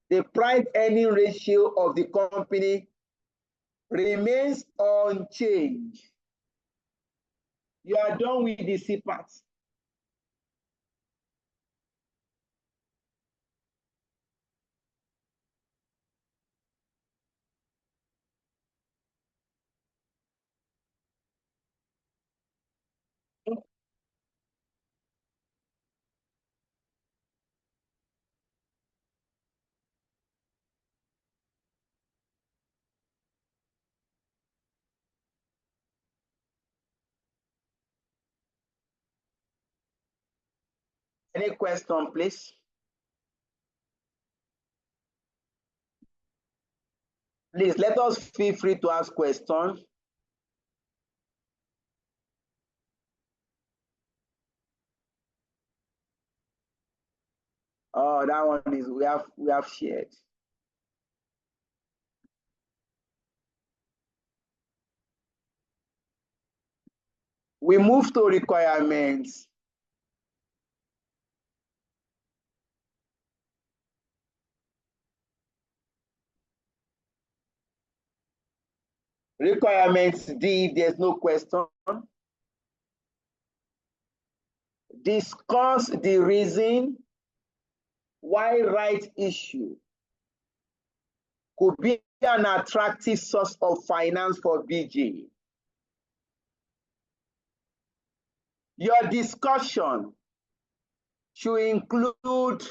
the price earning ratio of the company remains unchanged. You are done with the C part. Any question, please? Please let us feel free to ask questions. Oh, that one is we have shared. We move to requirements. Requirements D, if there's no question. Discuss the reason why right issue could be an attractive source of finance for BG. Your discussion should include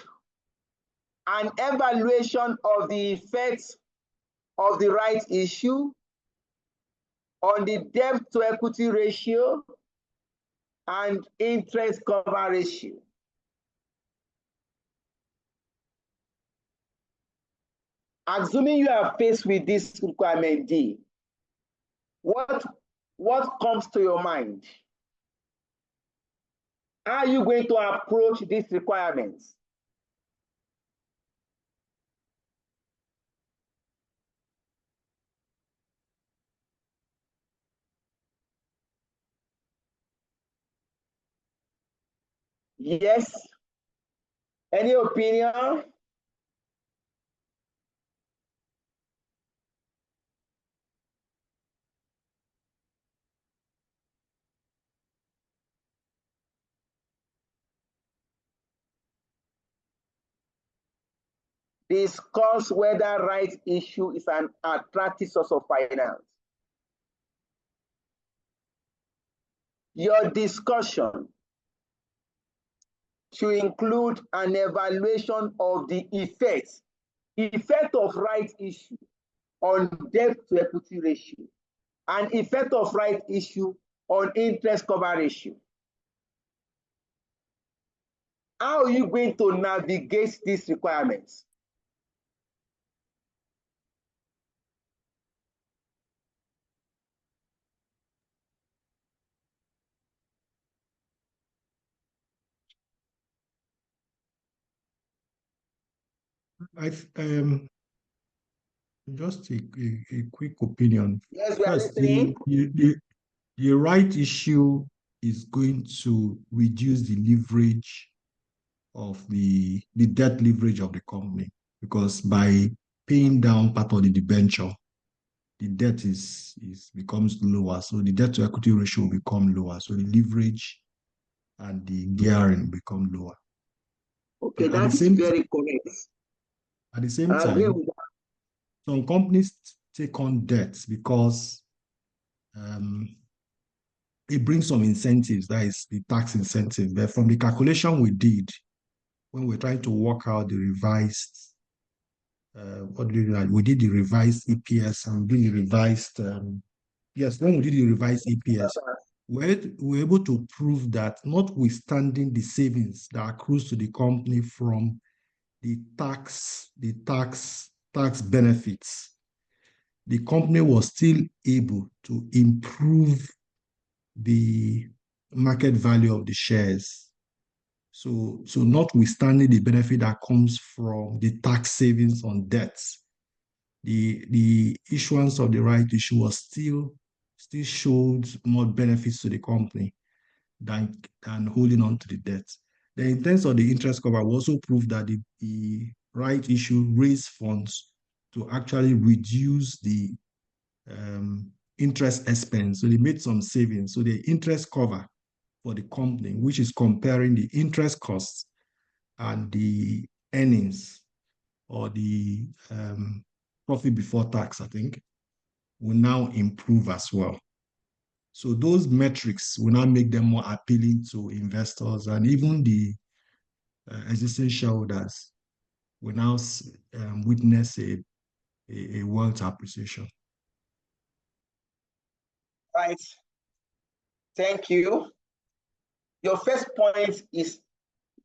an evaluation of the effects of the right issue on the debt to equity ratio and interest cover ratio. Assuming you are faced with this requirement D, what comes to your mind? How are you going to approach these requirements? Yes? Any opinion? Discuss whether right issue is an attractive source of finance. Your discussion should include an evaluation of the effect of right issue on debt to equity ratio and effect of right issue on interest cover ratio. How are you going to navigate these requirements? Just a quick opinion. Yes, we are First, listening. the right issue is going to reduce the leverage of the debt leverage of the company, because by paying down part of the debenture, the debt becomes lower. So the debt to equity ratio will become lower. So the leverage and the gearing become lower. Okay, But that's very correct. At the same I agree time, with that. some companies take on debt because it brings some incentives, that is the tax incentive. But from the calculation we did, when we're trying to work out the revised, we did the revised EPS and we did the revised, when we did the revised EPS, we're able to prove that notwithstanding the savings that accrues to the company from the tax benefits, the company was still able to improve the market value of the shares. So notwithstanding the benefit that comes from the tax savings on debts, the issuance of the right issue was still showed more benefits to the company than holding on to the debt. Then in terms of the interest cover, we also proved that the right issue raised funds to actually reduce the interest expense. So they made some savings. So the interest cover for the company, which is comparing the interest costs and the earnings, or the profit before tax, I think, will now improve as well. So those metrics will now make them more appealing to investors, and even the existing shareholders will now witness a wealth appreciation. Right. Thank you. Your first point is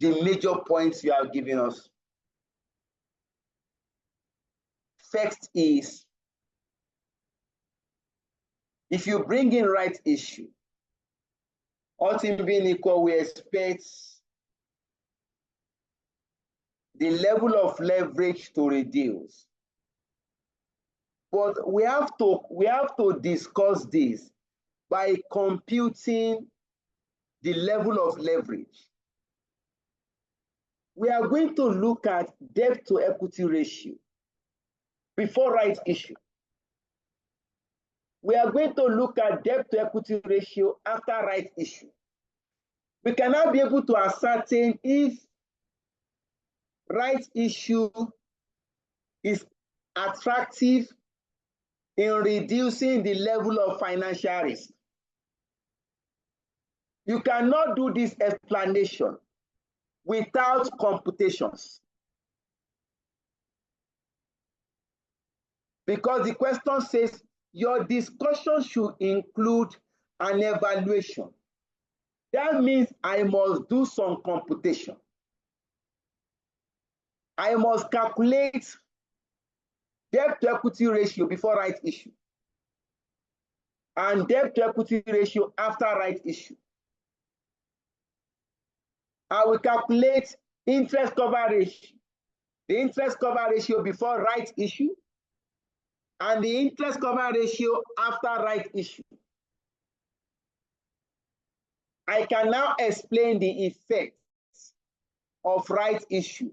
the major points you have given us. First is, if you bring in right issue, all things being equal, we expect the level of leverage to reduce. But we have to discuss this by computing the level of leverage. We are going to look at debt to equity ratio before right issue. We are going to look at debt to equity ratio after right issue. We cannot be able to ascertain if right issue is attractive in reducing the level of financial risk. You cannot do this explanation without computations. Because the question says your discussion should include an evaluation. That means I must do some computation. I must calculate debt to equity ratio before right issue and debt to equity ratio after right issue. I will calculate interest cover ratio, the interest cover ratio before right issue and the interest cover ratio after right issue. I can now explain the effects of right issue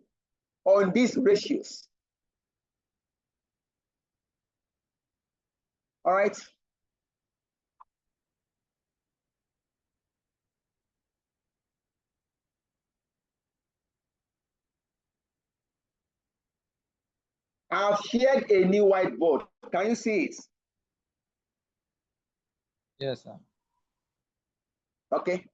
on these ratios. All right. I've shared a new whiteboard. Can you see it? Yes, sir. Okay.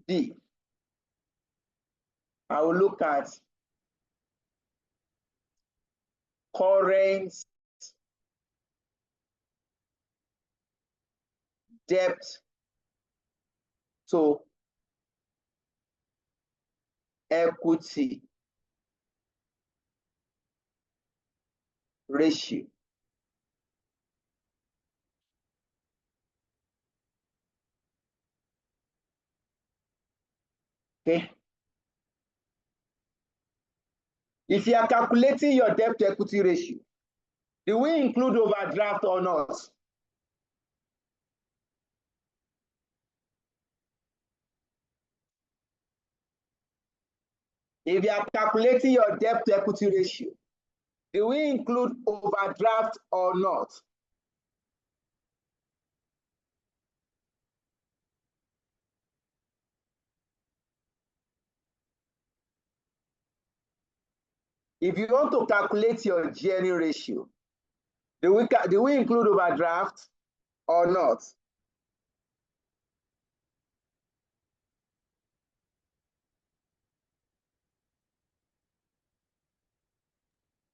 D. I will look at current debt to equity ratio. Okay. If you are calculating your debt to equity ratio, do we include overdraft or not? If you are calculating your debt to equity ratio, do we include overdraft or not? If you want to calculate your gearing ratio, do we include overdraft or not?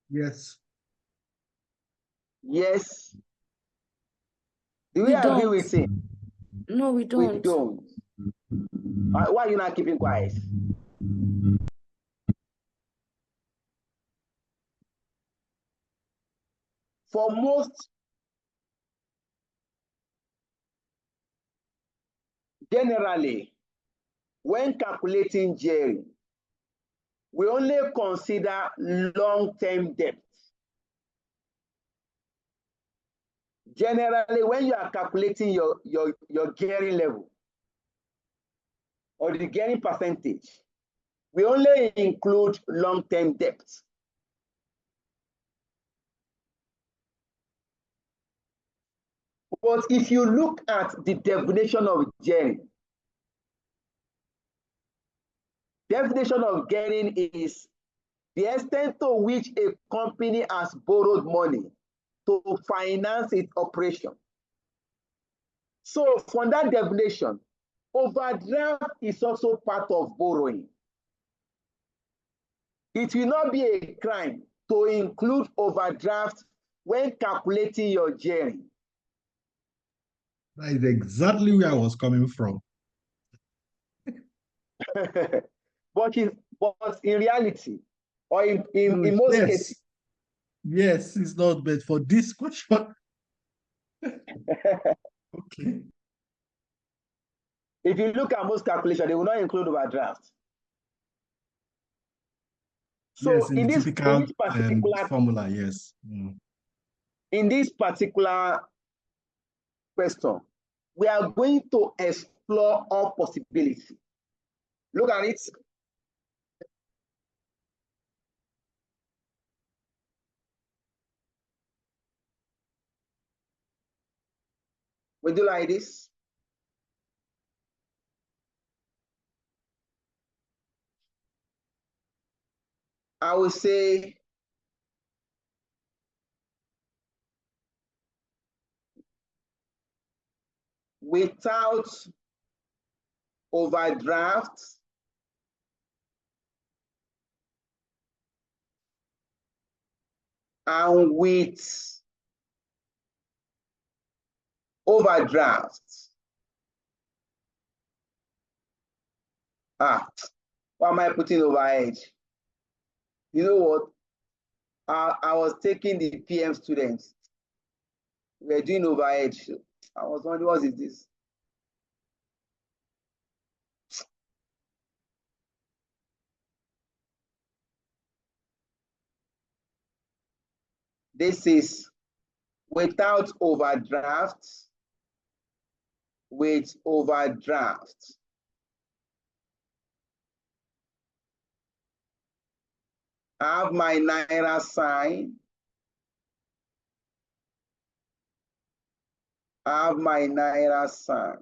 Yes. Yes. Do We we agree don't. with him? No, we We don't. don't. Why are you not keeping quiet? For most, generally, when calculating gearing, we only consider long-term debt. Generally, when you are calculating your gearing level or the gearing percentage, we only include long-term debt. But if you look at the definition of gearing is the extent to which a company has borrowed money to finance its operation. So from that definition, overdraft is also part of borrowing. It will not be a crime to include overdraft when calculating your gearing. That is exactly where I was coming from. but in reality, or in most cases. Yes, it's not, but for this question. Okay. If you look at most calculations, they will not include overdraft. So yes, in this particular formula, yes. In this particular question, we are going to explore all possibilities. Look at it. We do like this. I will say without overdraft, and with overdraft. Why am I putting overhead? You know what? I was taking the PM students. We were doing overhead. I was wondering, what is this? This is without overdraft, with overdraft. I have my Naira sign. I have my Naira sign.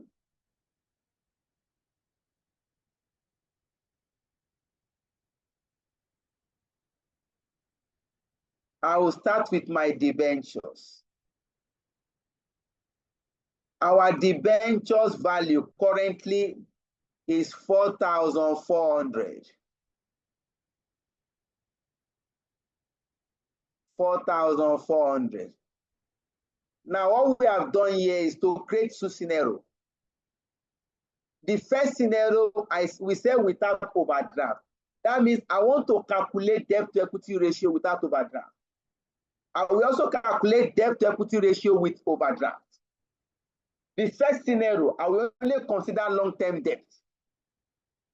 I will start with my debentures. Our debentures value currently is 4,400. 4,400. Now, what we have done here is to create two scenarios. The first scenario, we say without overdraft. That means I want to calculate debt to equity ratio without overdraft. I will also calculate debt to equity ratio with overdraft. The first scenario, I will only consider long-term debt.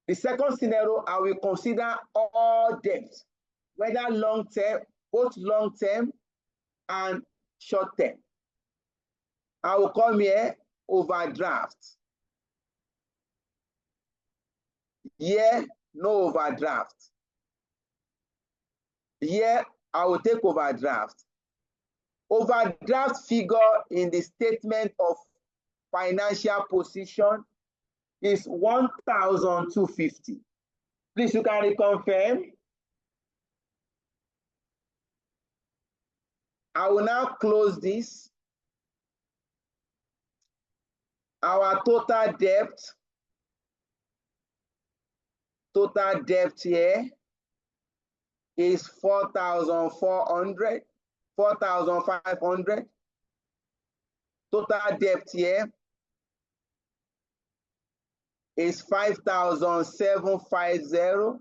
The second scenario, I will consider all debt, whether long-term, both long-term and short-term. I will come here, overdraft. Here, no overdraft. Here, I will take overdraft. Overdraft figure in the statement of financial position is 1,250. Please, you can reconfirm. I will now close this. Our total debt here is 4,400, 4,500. Total debt here is 5,750.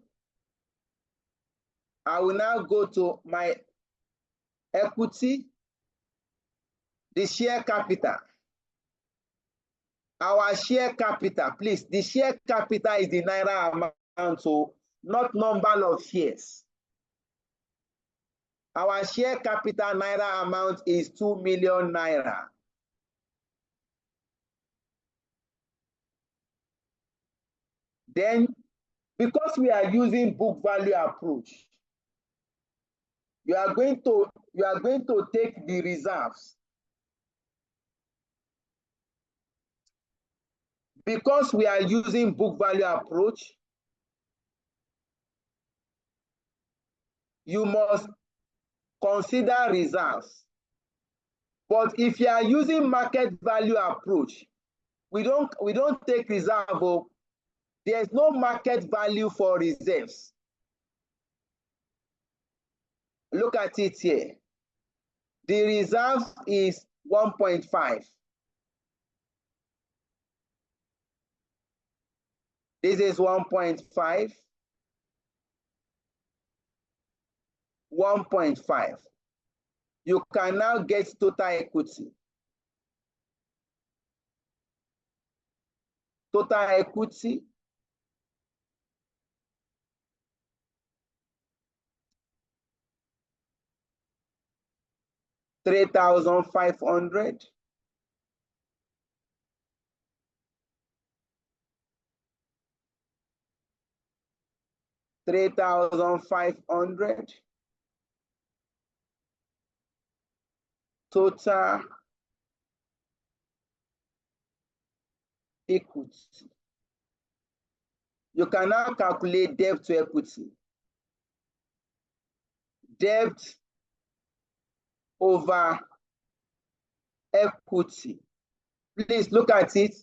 I will now go to my equity, the share capital. Our share capital, please, the share capital is the Naira amount, so not number of shares. Our share capital Naira amount is 2 million Naira. Then, because we are using book value approach, you are going to take the reserves. Because we are using book value approach, you must consider reserves. But if you are using market value approach, we don't take reserve. There's no market value for reserves. Look at it here. The reserve is 1.5. This is 1.5. 1.5. You can now get total equity. Total equity $3,500. $3,500 total equity. You can now calculate debt to equity. Debt over equity. Please look at it.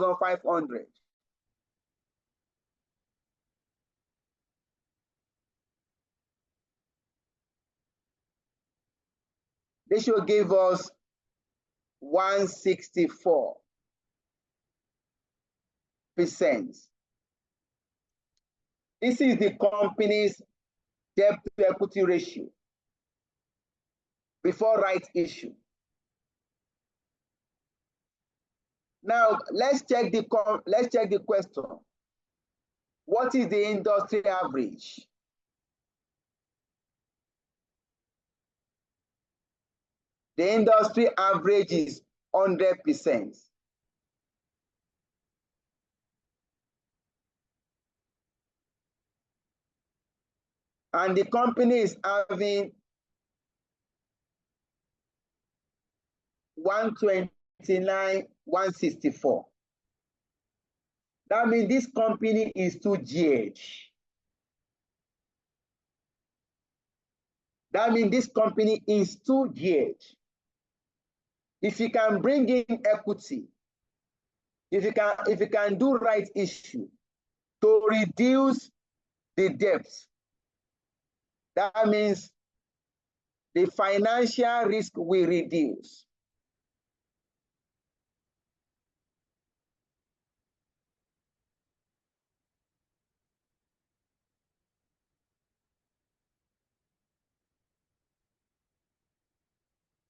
$500. This should give us 164%. This is the company's debt to equity ratio before rights issue. Now let's check the question. What is the industry average? The industry average is 100%. And the company is having 129, 164. That means this company is too GH. That means this company is too GH. If you can bring in equity, if you can do rights issue to reduce the debt, that means the financial risk will reduce.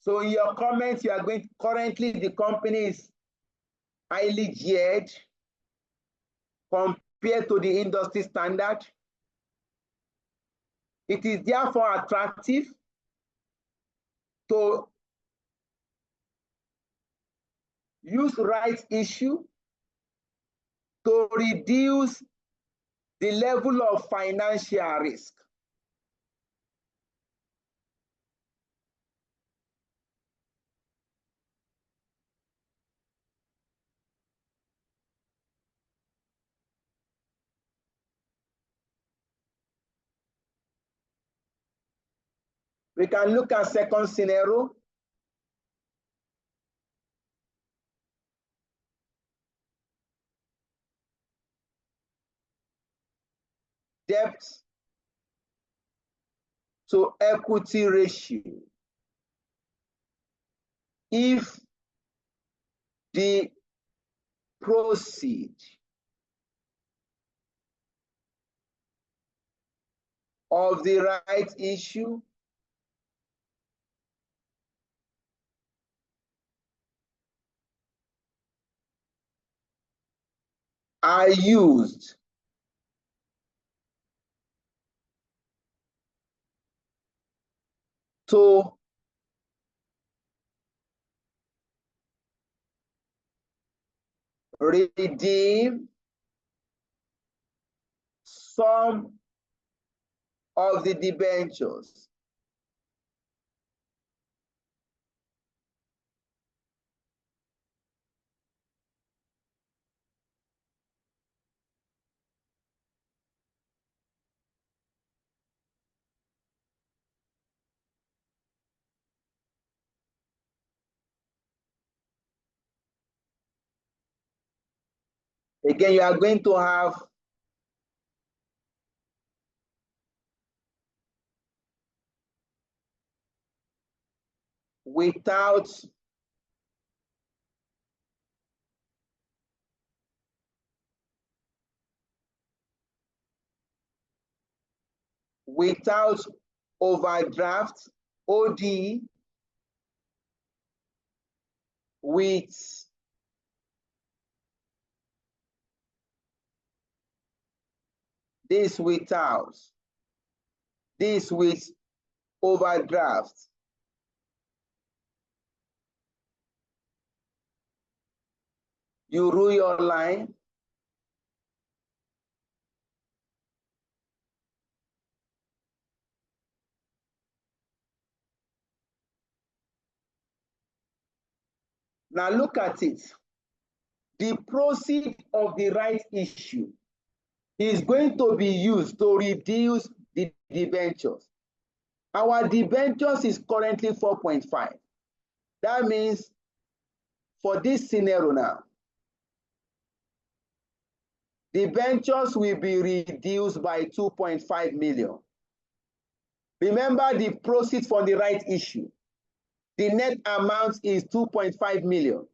So in your comments, you are going, currently the company is highly geared compared to the industry standard. It is therefore attractive to use rights issue to reduce the level of financial risk. We can look at second scenario. Debt to equity ratio. If the proceeds of the rights issue are used to redeem some of the debentures. Again, you are going to have without overdraft, OD, with this without, this with overdraft. You rule your line. Now look at it. The proceeds of the rights issue is going to be used to reduce the debentures. Our debentures is currently 4.5. That means for this scenario now, debentures will be reduced by 2.5 million. Remember the proceeds from the rights issue. The net amount is 2.5 million.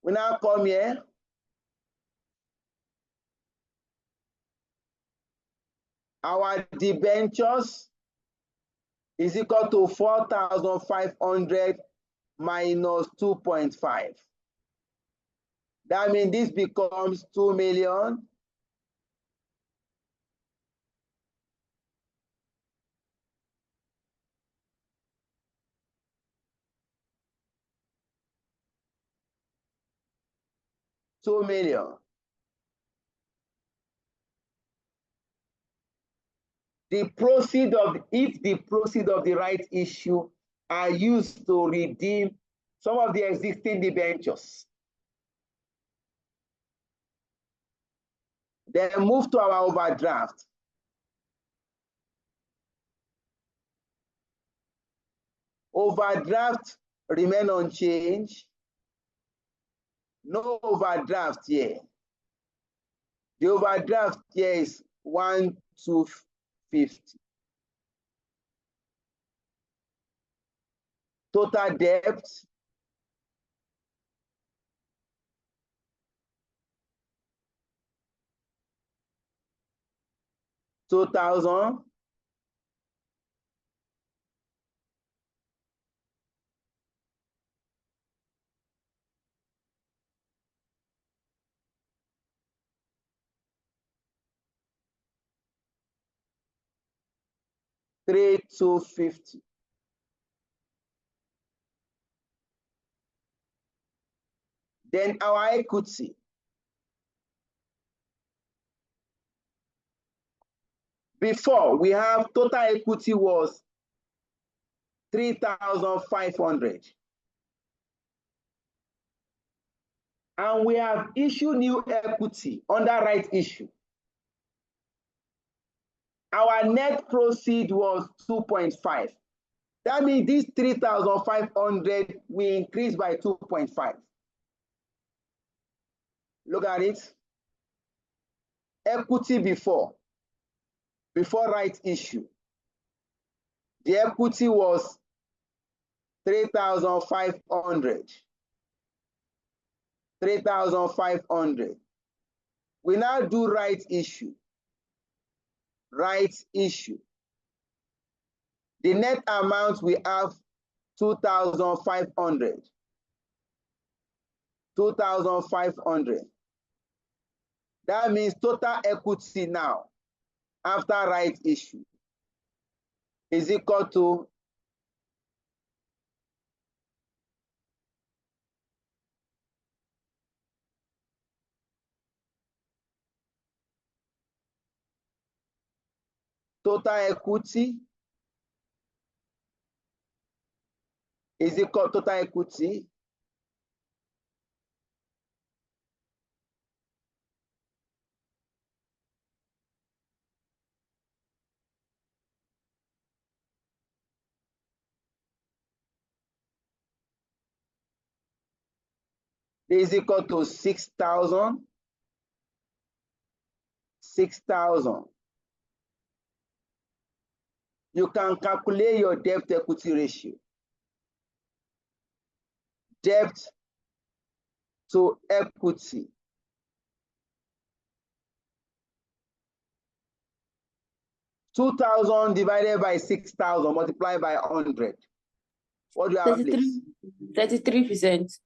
We now come here. Our debentures is equal to 4,500 minus 2.5. That means this becomes 2 million. $2 million. If the proceeds of the rights issue are used to redeem some of the existing debentures, then move to our overdraft. Overdraft remain unchanged. No overdraft here. The overdraft here is 1,250. Total debt $2,000. $3,250. Then our equity. Before, we have total equity was 3,500. And we have issued new equity under right issue. Our net proceed was 2.5. That means this 3,500 will increase by 2.5. Look at it. Equity before right issue. The equity was 3,500. 3,500. We now do right issue. Right issue. The net amount we have 2,500. 2,500. That means total equity now, after right issue, is equal to total equity is equal to total equity is equal to 6,000. 6,000. You can calculate your debt equity ratio. Debt to equity. $2,000 divided by 6,000 multiplied by 100. What do you have, please? 33%.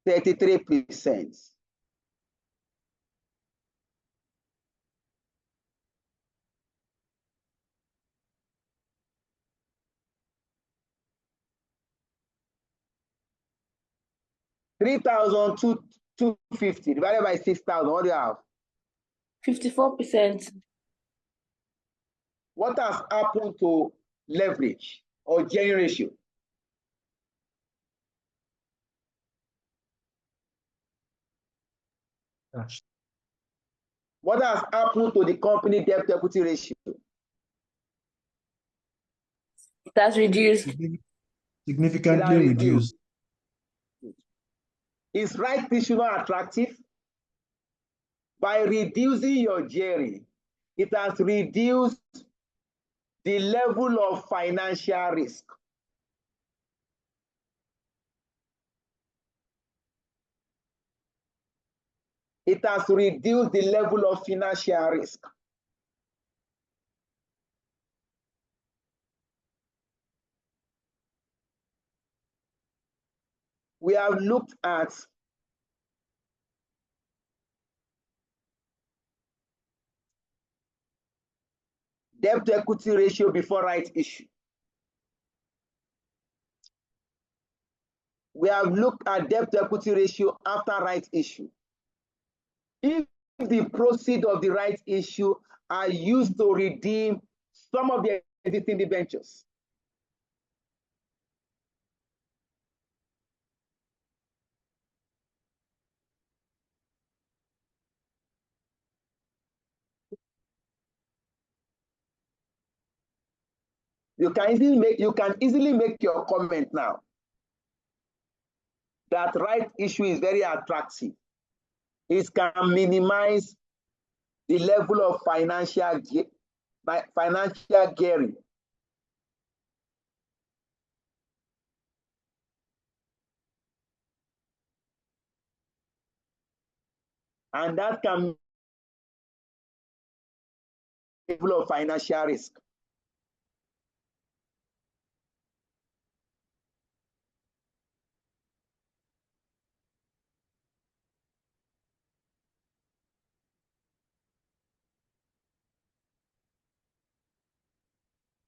33%. $3,250 divided by 6,000. What do you have? 54%. What has happened to leverage or gearing ratio? What has happened to the company debt equity ratio? That's reduced. Significantly reduced. Is right issue not attractive? By reducing your gearing, it has reduced the level of financial risk. It has reduced the level of financial risk. We have looked at debt to equity ratio before right issue. We have looked at debt to equity ratio after right issue. If the proceeds of the right issue are used to redeem some of the existing debentures, you can easily make your comment now that right issue is very attractive. It can minimize the level of financial gearing. And that can level of financial risk.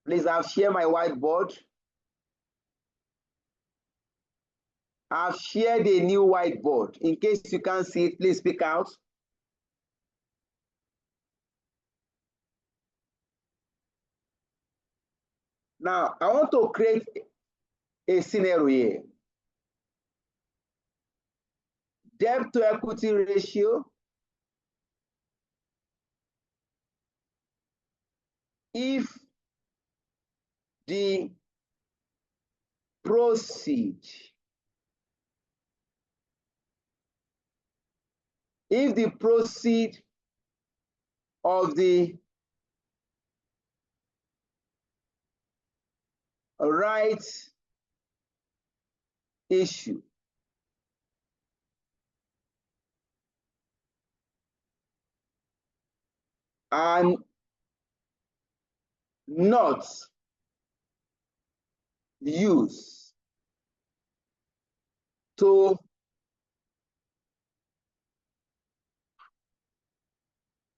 Please, I've shared my whiteboard. I've shared a new whiteboard. In case you can't see it, please speak out. Now, I want to create a scenario here. Debt to equity ratio if the proceed of the right issue and not used to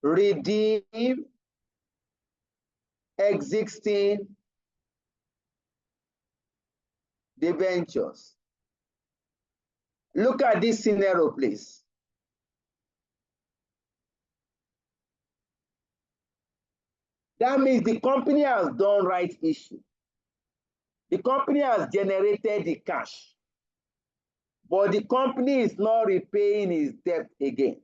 redeem existing debentures. Look at this scenario, please. That means the company has done right issue. The company has generated the cash, but the company is not repaying its debt again.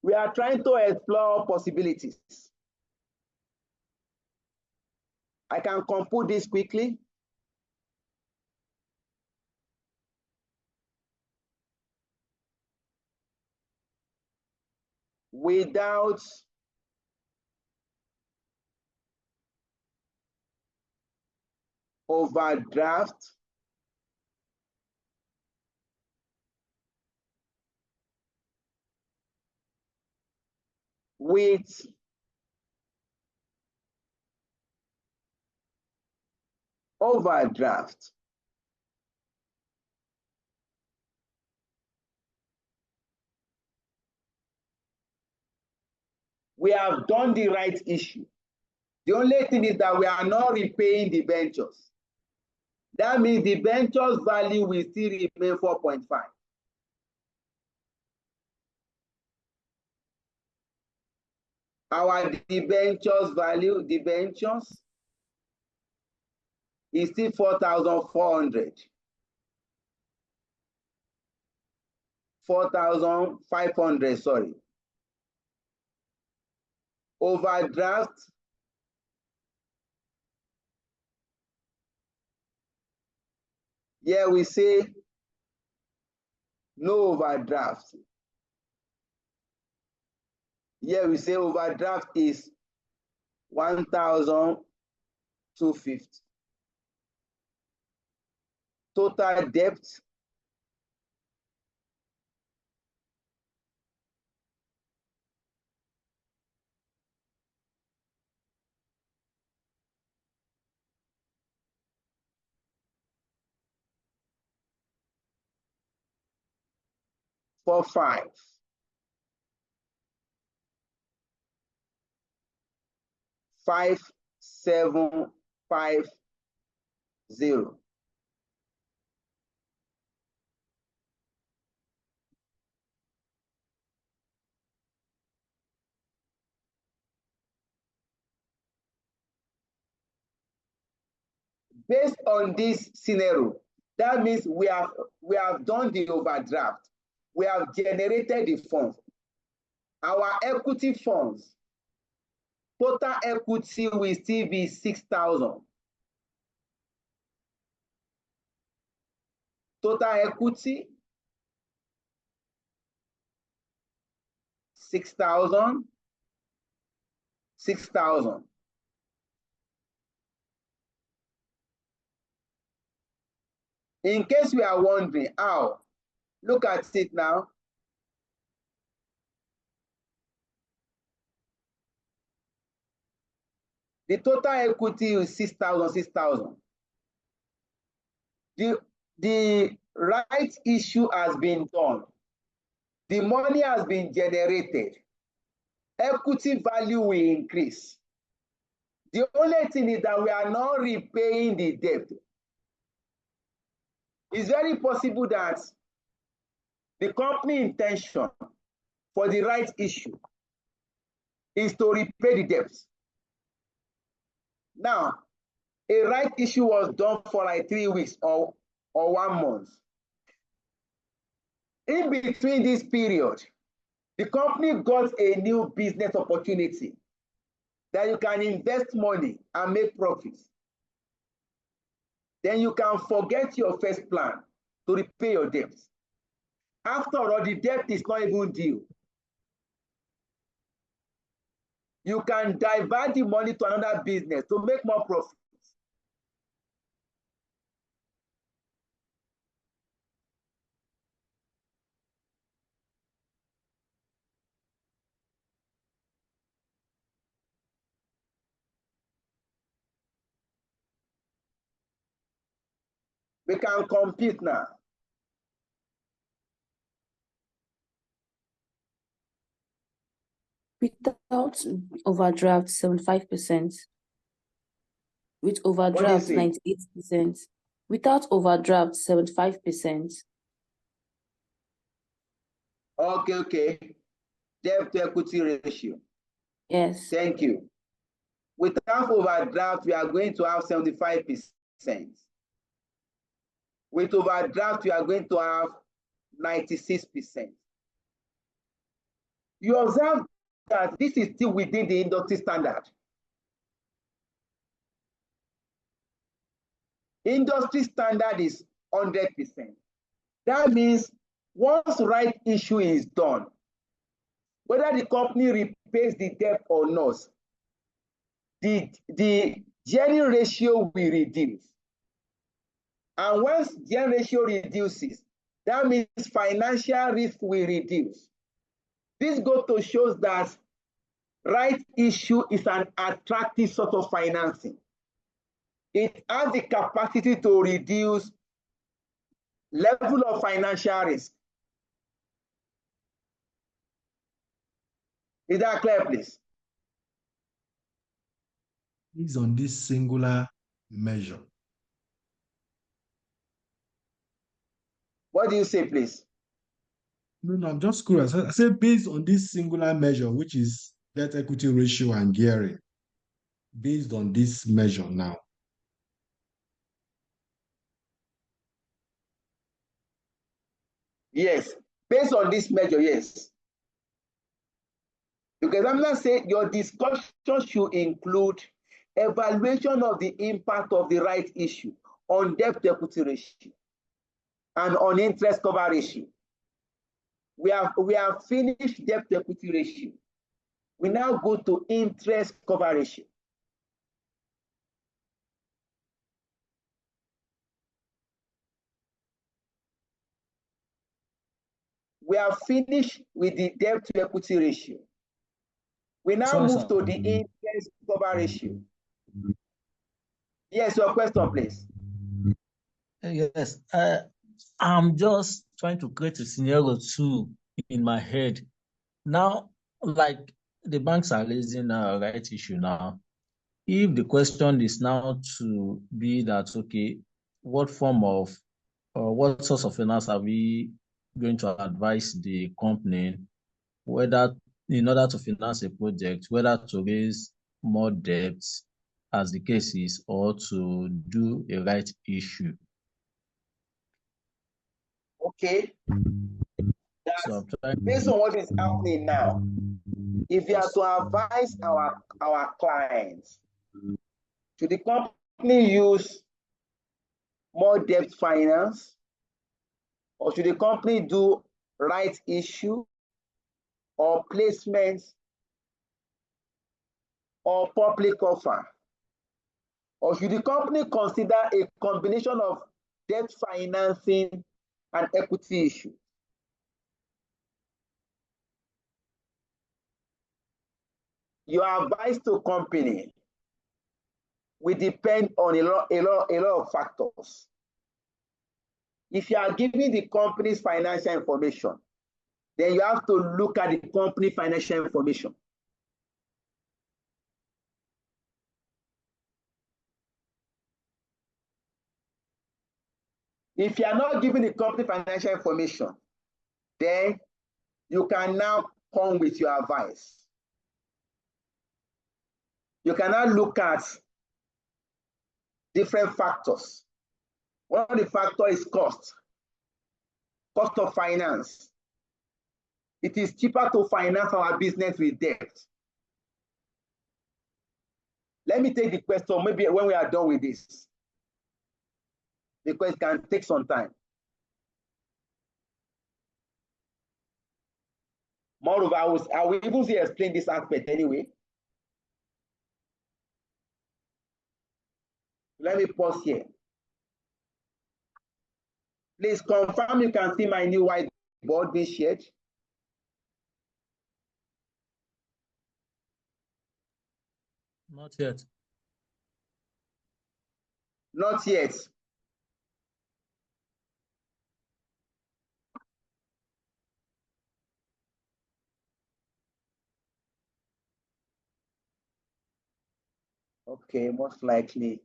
We are trying to explore possibilities. I can compute this quickly. Without overdraft, with overdraft. We have done the right issue. The only thing is that we are not repaying the debentures. That means the debentures value will still remain 4.5. Our debentures value, debentures, is still 4,400. 4,500, sorry. Overdraft, here we say no overdraft. Here we say overdraft is 1,250. Total debt, for 5. 5,750. Based on this scenario, that means we have done the overdraft. We have generated the funds. Our equity funds, total equity will still be 6,000. Total equity, 6,000, 6,000. In case we are wondering how, look at it now. The total equity is 6,000, 6,000. The right issue has been done. The money has been generated. Equity value will increase. The only thing is that we are not repaying the debt. It's very possible that the company intention for the right issue is to repay the debts. Now, a right issue was done for like 3 weeks or 1 month. In between this period, the company got a new business opportunity that you can invest money and make profits. Then you can forget your first plan to repay your debts. After all, the debt is not even due. You can divert the money to another business to make more profits. We can compute now. Without overdraft, 75%. With overdraft, 98%. Without overdraft, 75%. Okay. Debt to equity ratio. Yes. Thank you. Without overdraft, we are going to have 75%. With overdraft, we are going to have 96%. You observe that this is still within the industry standard. Industry standard is 100%. That means once right issue is done, whether the company repays the debt or not, the gearing ratio will reduce. And once gearing ratio reduces, that means financial risk will reduce. This goes to show that right issue is an attractive sort of financing. It has the capacity to reduce level of financial risk. Is that clear, please? Based on this singular measure. What do you say, please? No, I'm just curious. I said based on this singular measure, which is debt equity ratio and gearing, based on this measure now. Yes, based on this measure, yes. Because I'm not saying your discussion should include evaluation of the impact of the right issue on debt equity ratio and on interest cover ratio. We have finished debt equity ratio. We now go to interest cover ratio. We have finished with the debt to equity ratio. We now move to the interest cover ratio. Yes, your question, please. Yes, I'm just trying to create a scenario too in my head. Now, like the banks are raising a right issue now. If the question is now to be that, okay, what form of or what source of finance are we going to advise the company, whether in order to finance a project, whether to raise more debt as the case is, or to do a right issue? Okay. So based on what is happening now, if you are to advise our clients, should the company use more debt finance, or should the company do right issue or placements or public offer? Or should the company consider a combination of debt financing and equity issue? Your advice to company will depend on a lot of factors. If you are giving the company's financial information, then you have to look at the company financial information. If you are not giving the company financial information, then you can now come with your advice. You can now look at different factors. One of the factors is cost of finance. It is cheaper to finance our business with debt. Let me take the question maybe when we are done with this, because it can take some time. Moreover, I will even explain this aspect anyway. Let me pause here. Please confirm you can see my new whiteboard being shared. Not yet. Not yet. Okay, most likely.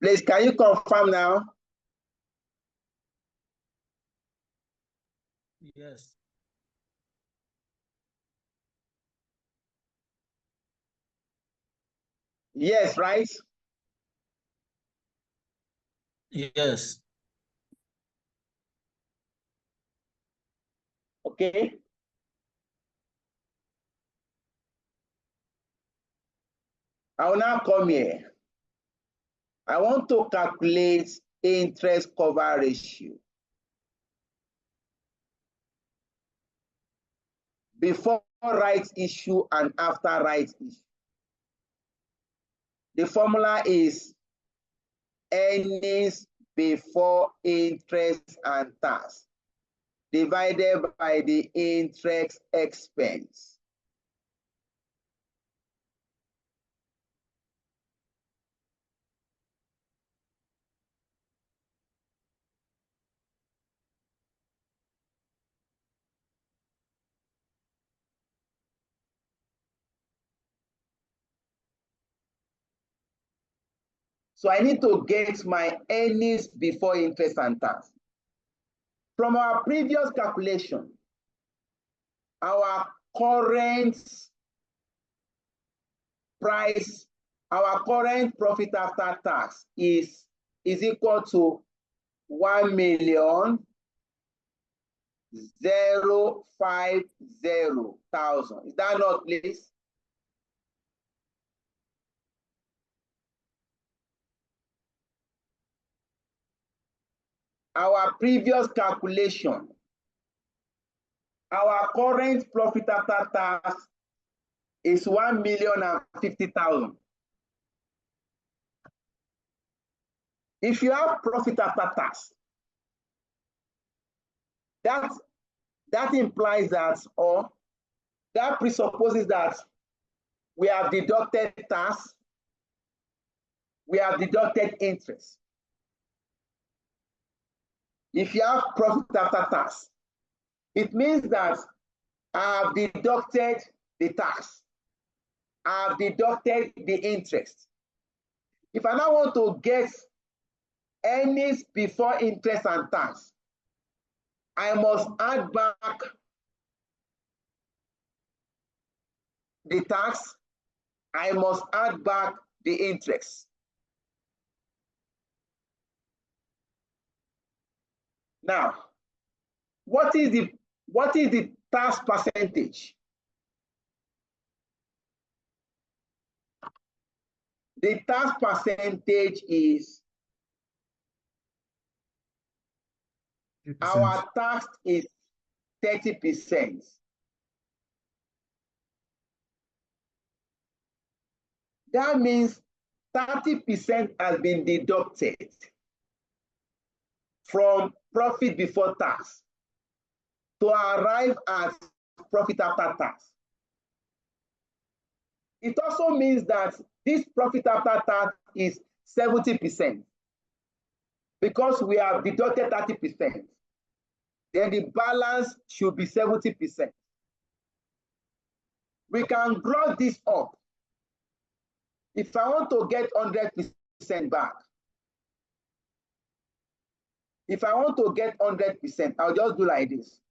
Please, can you confirm now? Yes. Yes, right? Yes. Okay. I will now come here. I want to calculate interest cover ratio. Before rights issue and after rights issue. The formula is earnings before interest and tax divided by the interest expense. So I need to get my earnings before interest and tax. From our previous calculation, our current price, our current profit after tax is equal to 1,050,000. Is that not, please? Our previous calculation, our current profit after tax is 1,050,000. If you have profit after tax, that implies that, or that presupposes that we have deducted tax, we have deducted interest. If you have profit after tax, it means that I have deducted the tax, I have deducted the interest. If I now want to get earnings before interest and tax, I must add back the tax, I must add back the interest. Now, what is the tax percentage? The tax percentage is 30%. Our tax is 30%. That means 30% has been deducted from profit before tax to arrive at profit after tax. It also means that this profit after tax is 70% because we have deducted 30%. Then the balance should be 70%. We can grow this up. If I want to get 100% back, if I want to get 100%, I'll just do like this.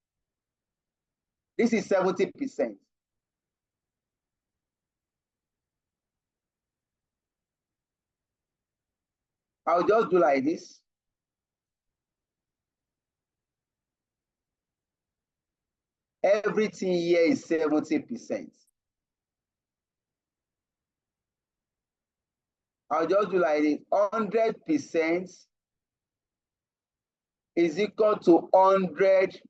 This is 70%. I'll just do like this. Everything here is 70%. I'll just do like this. 100% is equal to 100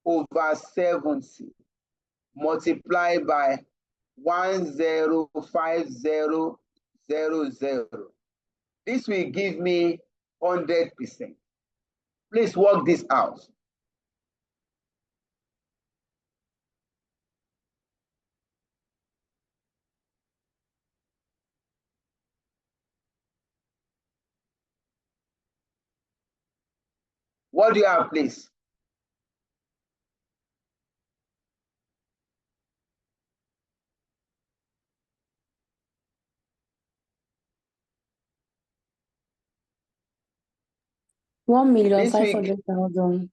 over 70 multiplied by 105000. This will give me 100%. Please work this out. What do you have, please? 1,500,000.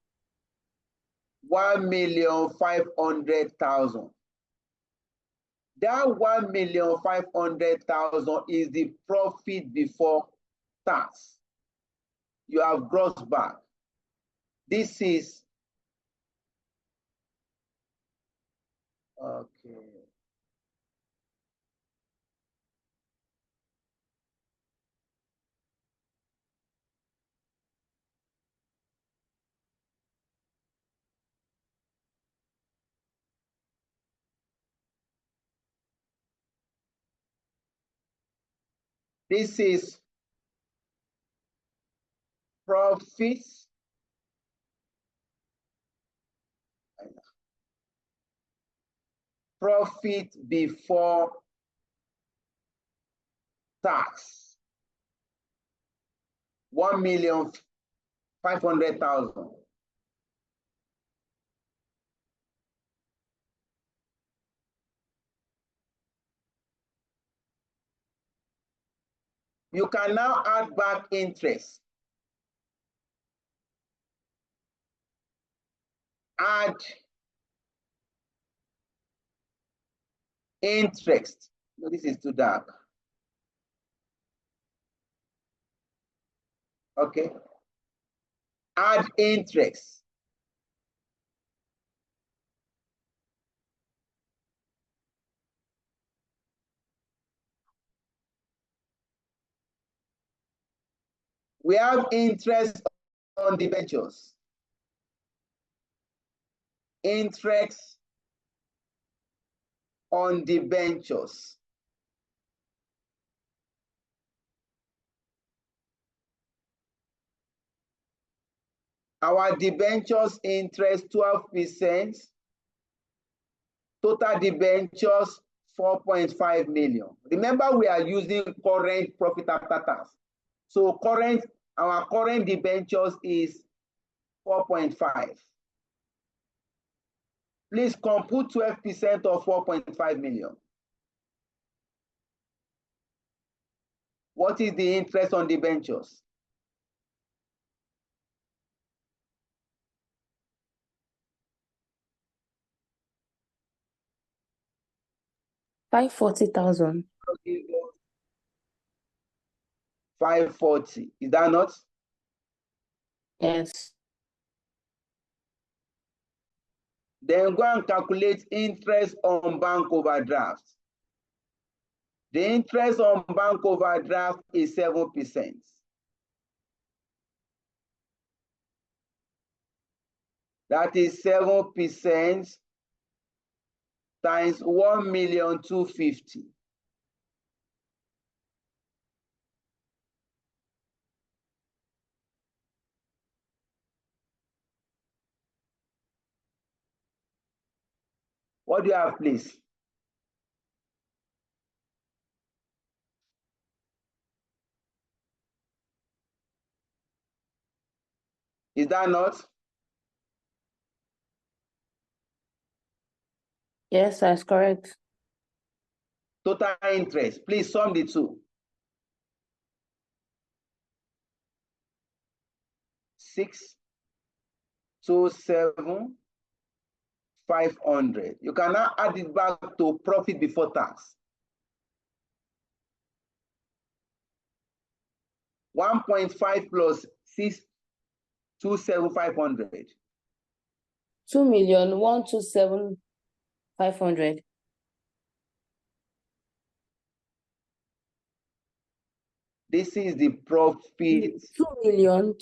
1,500,000. That 1,500,000 is the profit before tax. You have gross back. This is okay. This is profits before tax. 1,500,000. You can now add back interest. Add interest. No, this is too dark. Okay. Add interest. We have interest on debentures. Interest on debentures. Our debentures interest 12%. Total debentures 4.5 million. Remember, we are using current profit after tax. So our current debentures is 4.5. Please compute 12% of 4.5 million. What is the interest on debentures? $540,000. 540. Is that not? Yes. Then go and calculate interest on bank overdraft. The interest on bank overdraft is 7%. That is 7% times 1,250,000. What do you have, please? Is that not? Yes, that's correct. Total interest. Please sum the two. 627,500. You can now add it back to profit before tax. 1.5 plus 627,500. 2,127,500. This is the profit. 2 million.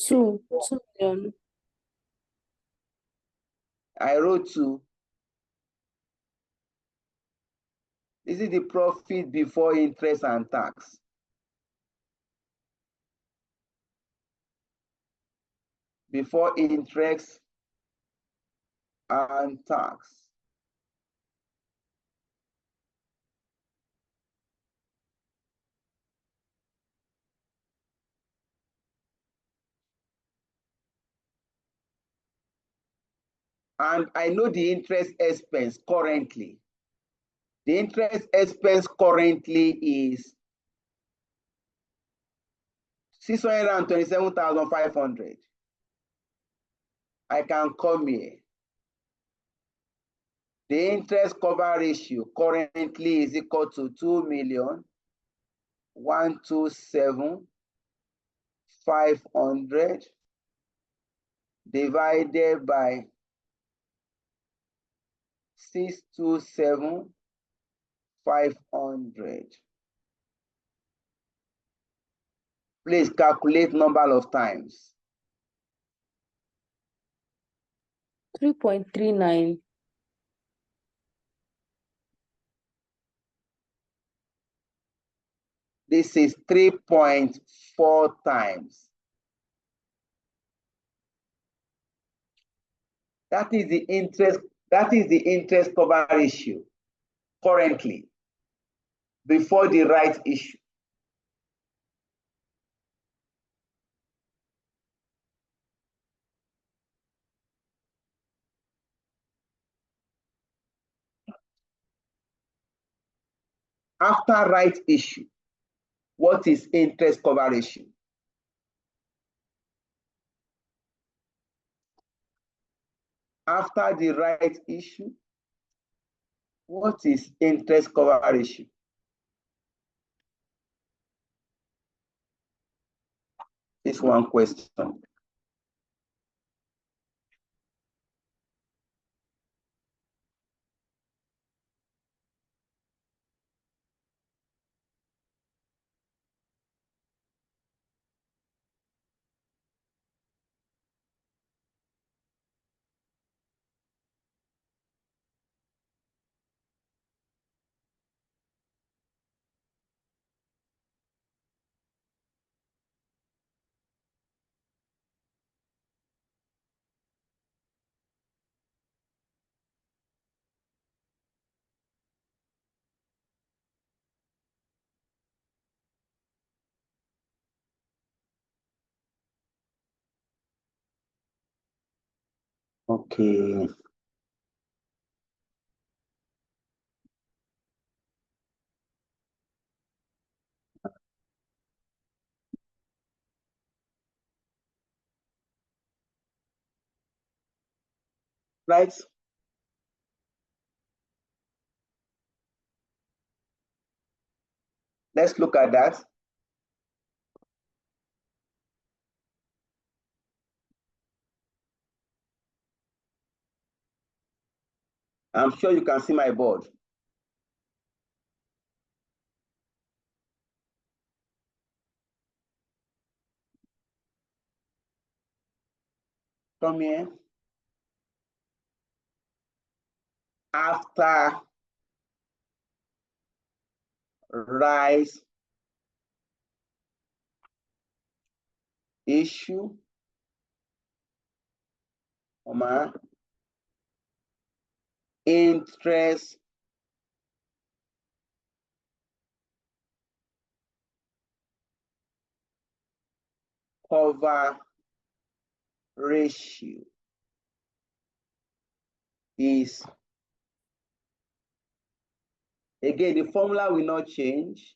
I wrote 2. This is the profit before interest and tax. Before interest and tax. And I know the interest expense currently. The interest expense currently is 627,500. I can come here. The interest cover ratio currently is equal to 2,127,500 divided by 627,500. Please calculate number of times. 3.39. This is 3.4 times. That is the interest cover ratio currently before the right issue. After right issue, what is interest cover ratio? After the right issue, what is interest cover ratio? This one question. Okay. Right. Let's look at that. I'm sure you can see my board. Come here. After rise issue, interest cover ratio is, again, the formula will not change.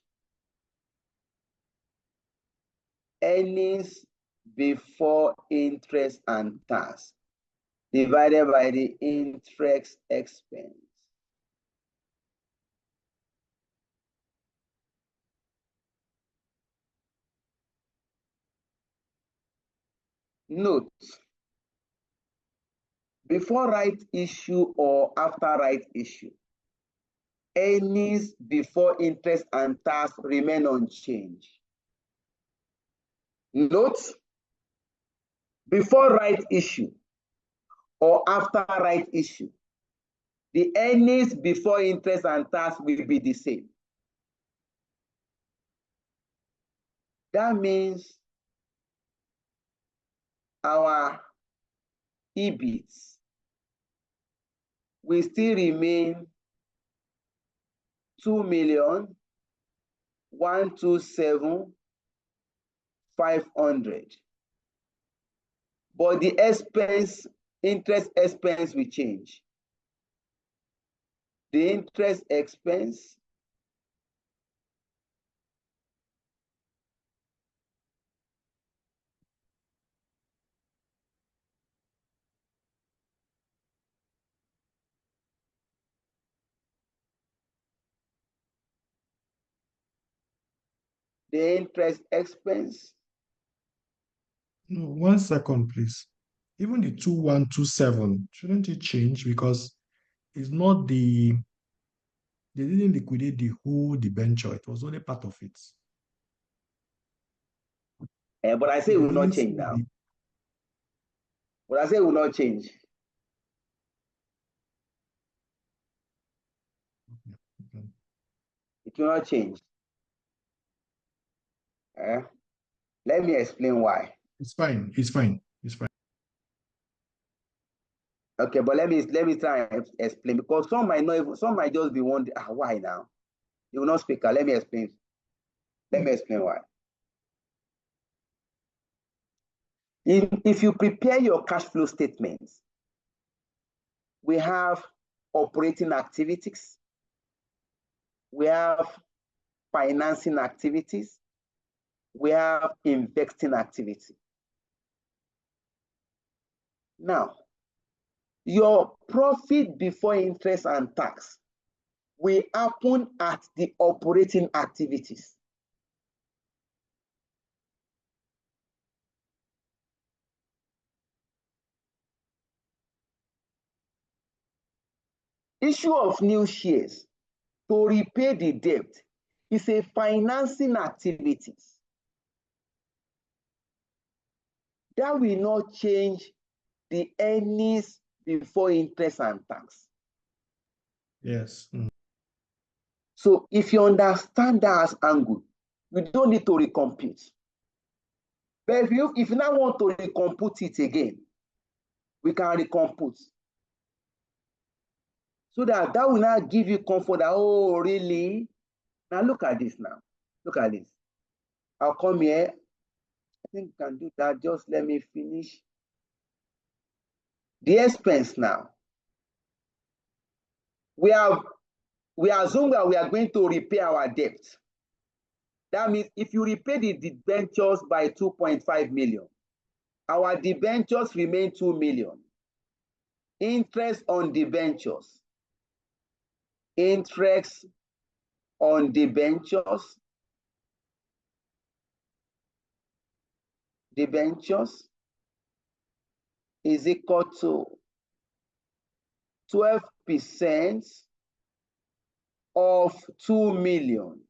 Earnings before interest and tax divided by the interest expense. Note, before right issue or after right issue, earnings before interest and tax remain unchanged. Note, before right issue or after right issue, the earnings before interest and tax will be the same. That means our EBIT will still remain 2,127,500. But the interest expense will change. The interest expense the interest expense. No, 1 second, please. Even the 2127, shouldn't it change? Because it's not they didn't liquidate the whole debenture, it was only part of it. But I say it will not change now. But I say it will not change. Okay. It will not change. Let me explain why. It's fine. It's fine. It's fine. Okay, but let me try and explain, because some might just be wondering, why now? You will not speak. Let me explain. Let me explain why. If you prepare your cash flow statements, we have operating activities, we have financing activities, we have investing activity. Now, your profit before interest and tax will happen at the operating activities. Issue of new shares to repay the debt is a financing activity that will not change the earnings before interest and tax. Yes. So if you understand that as angle, you don't need to recompute. But if you now want to recompute it again, we can recompute. So that will now give you comfort that, oh, really? Now look at this now. Look at this. I'll come here. I think we can do that. Just let me finish. The expense now. We assume that we are going to repay our debt. That means if you repay the debentures by 2.5 million, our debentures remain 2 million. Interest on debentures. Interest on debentures. Debentures is equal to 12% of 2 million.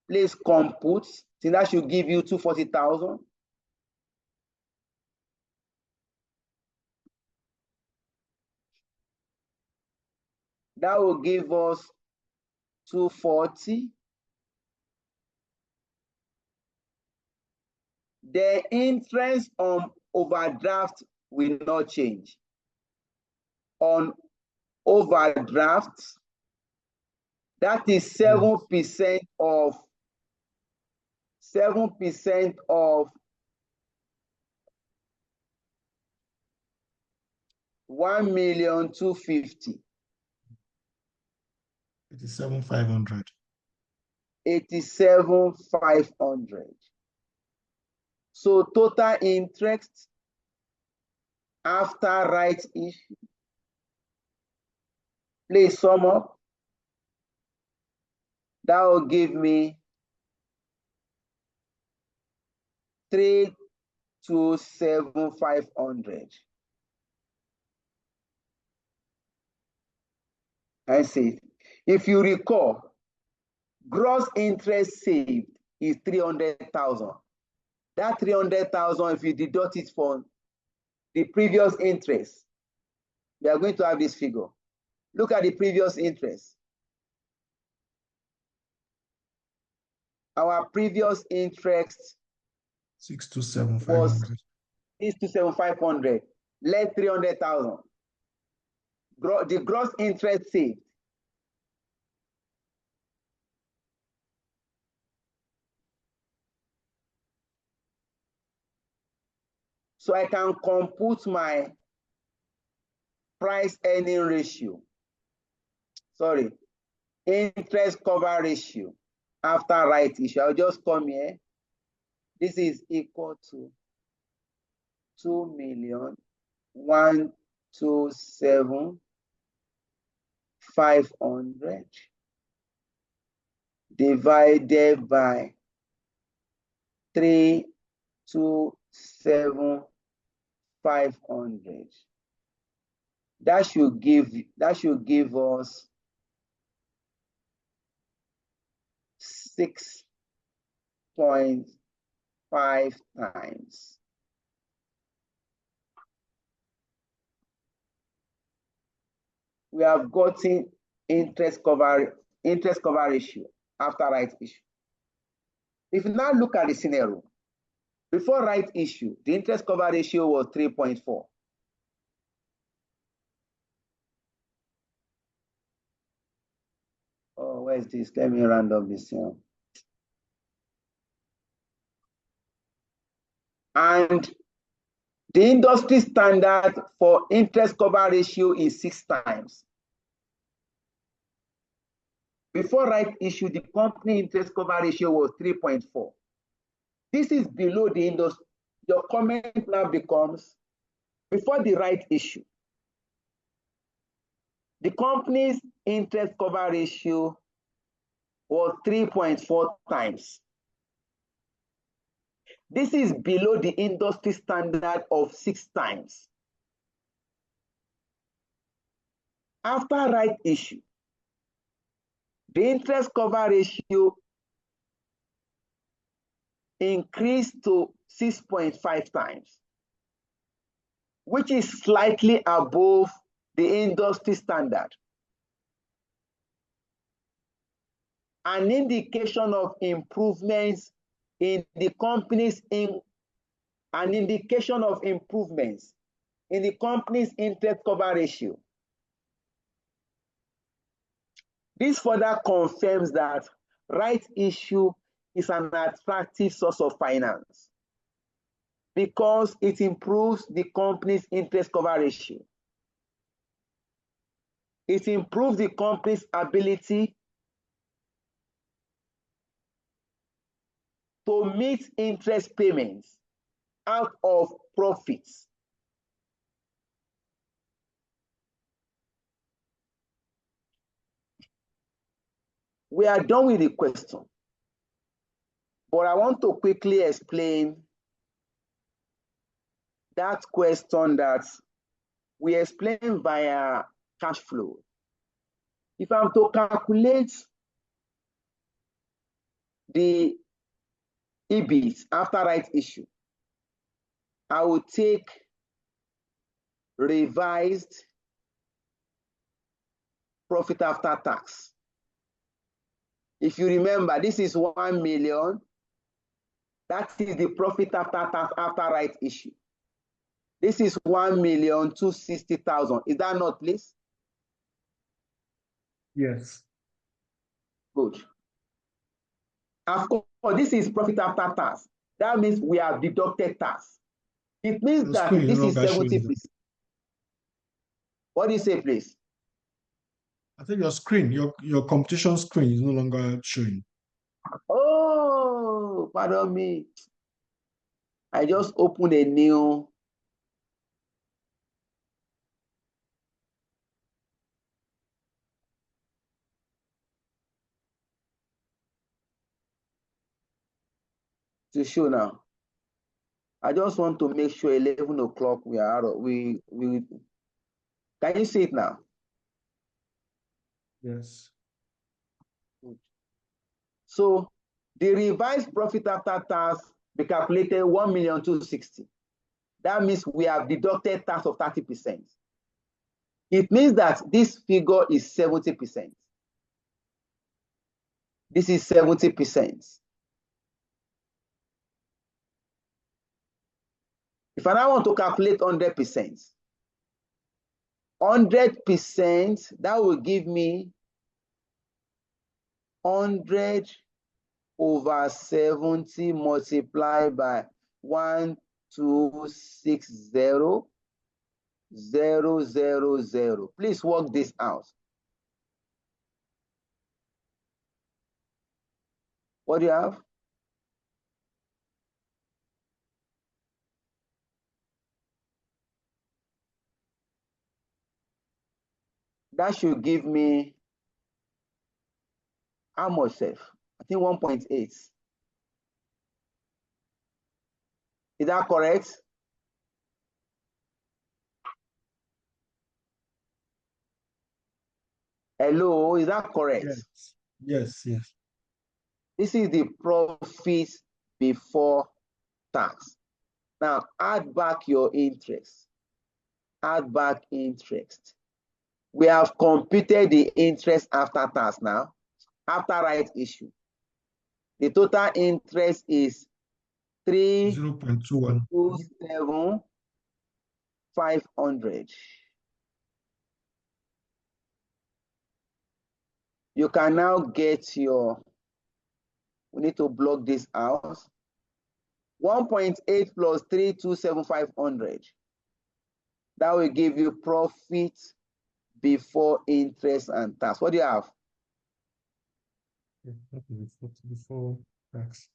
Please compute. So that should give you 240,000. That will give us 240. The interest on overdraft will not change. On overdrafts, that is 7% of 1,250,000. 87,500. 87,500. So total interest after rights issue. Please sum up. That will give me 327,500. I see. If you recall, gross interest saved is 300,000. That 300,000, if you deduct it from the previous interest, we are going to have this figure. Look at the previous interest. Our previous interest 627,500. 627,500. Less 300,000. The gross interest saved. So I can compute my price earning ratio. Sorry, interest cover ratio after right issue. I'll just come here. This is equal to 2,127,500 divided by 327,500. That should give us 6.5 times. We have gotten interest cover ratio after right issue. If you now look at the scenario, before right issue, the interest cover ratio was 3.4. Oh, where's this? Let me round up this here. And the industry standard for interest cover ratio is 6 times. Before right issue, the company interest cover ratio was 3.4. This is below the industry. Your comment now becomes, before the right issue, the company's interest cover ratio was 3.4 times. This is below the industry standard of 6 times. After right issue, the interest cover ratio increased to 6.5 times, which is slightly above the industry standard. An indication of improvements in the company's interest cover ratio. This further confirms that right issue is an attractive source of finance because it improves the company's interest cover ratio. It improves the company's ability to meet interest payments out of profits. We are done with the question, but I want to quickly explain that question that we explained via cash flow. If I'm to calculate the EBIT after right issue, I will take revised profit after tax. If you remember, this is 1 million. That is the profit after tax after right issue. This is 1,260,000. Is that not, please? Yes. Good. Of course, this is profit after tax. That means we have deducted tax. It means that this is 70%. What do you say, please? I think your screen, your competition screen is no longer showing. Oh, pardon me. I just opened a new. To show now. I just want to make sure 11 o'clock we are out of, we can you see it now? Yes. So the revised profit after tax be calculated 1,260,000. That means we have deducted tax of 30%. It means that this figure is 70%. This is 70%. If I now want to calculate 100%, 100%, that will give me 100 over 70 multiplied by 1,260,000. Please work this out. What do you have? That should give me how much, Seth? I think 1.8. Is that correct? Hello, is that correct? Yes. Yes, yes. This is the profit before tax. Now add back your interest. Add back interest. We have computed the interest after tax now, after right issue. The total interest is 0.21. 327,500. You can now get your, we need to block this out. 1.8 plus 327,500. That will give you profit before interest and tax. What do you have? Before tax.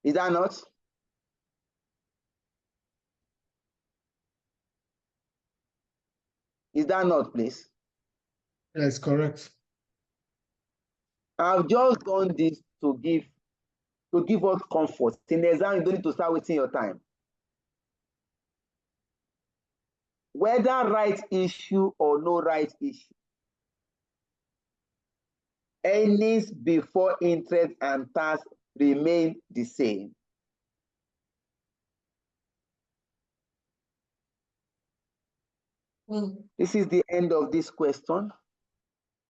Is that not? Is that not, please? Yes, correct. I've just done this to give us comfort. In the exam, you don't need to start wasting your time. Whether right issue or no right issue, earnings before interest and tax remain the same. This is the end of this question.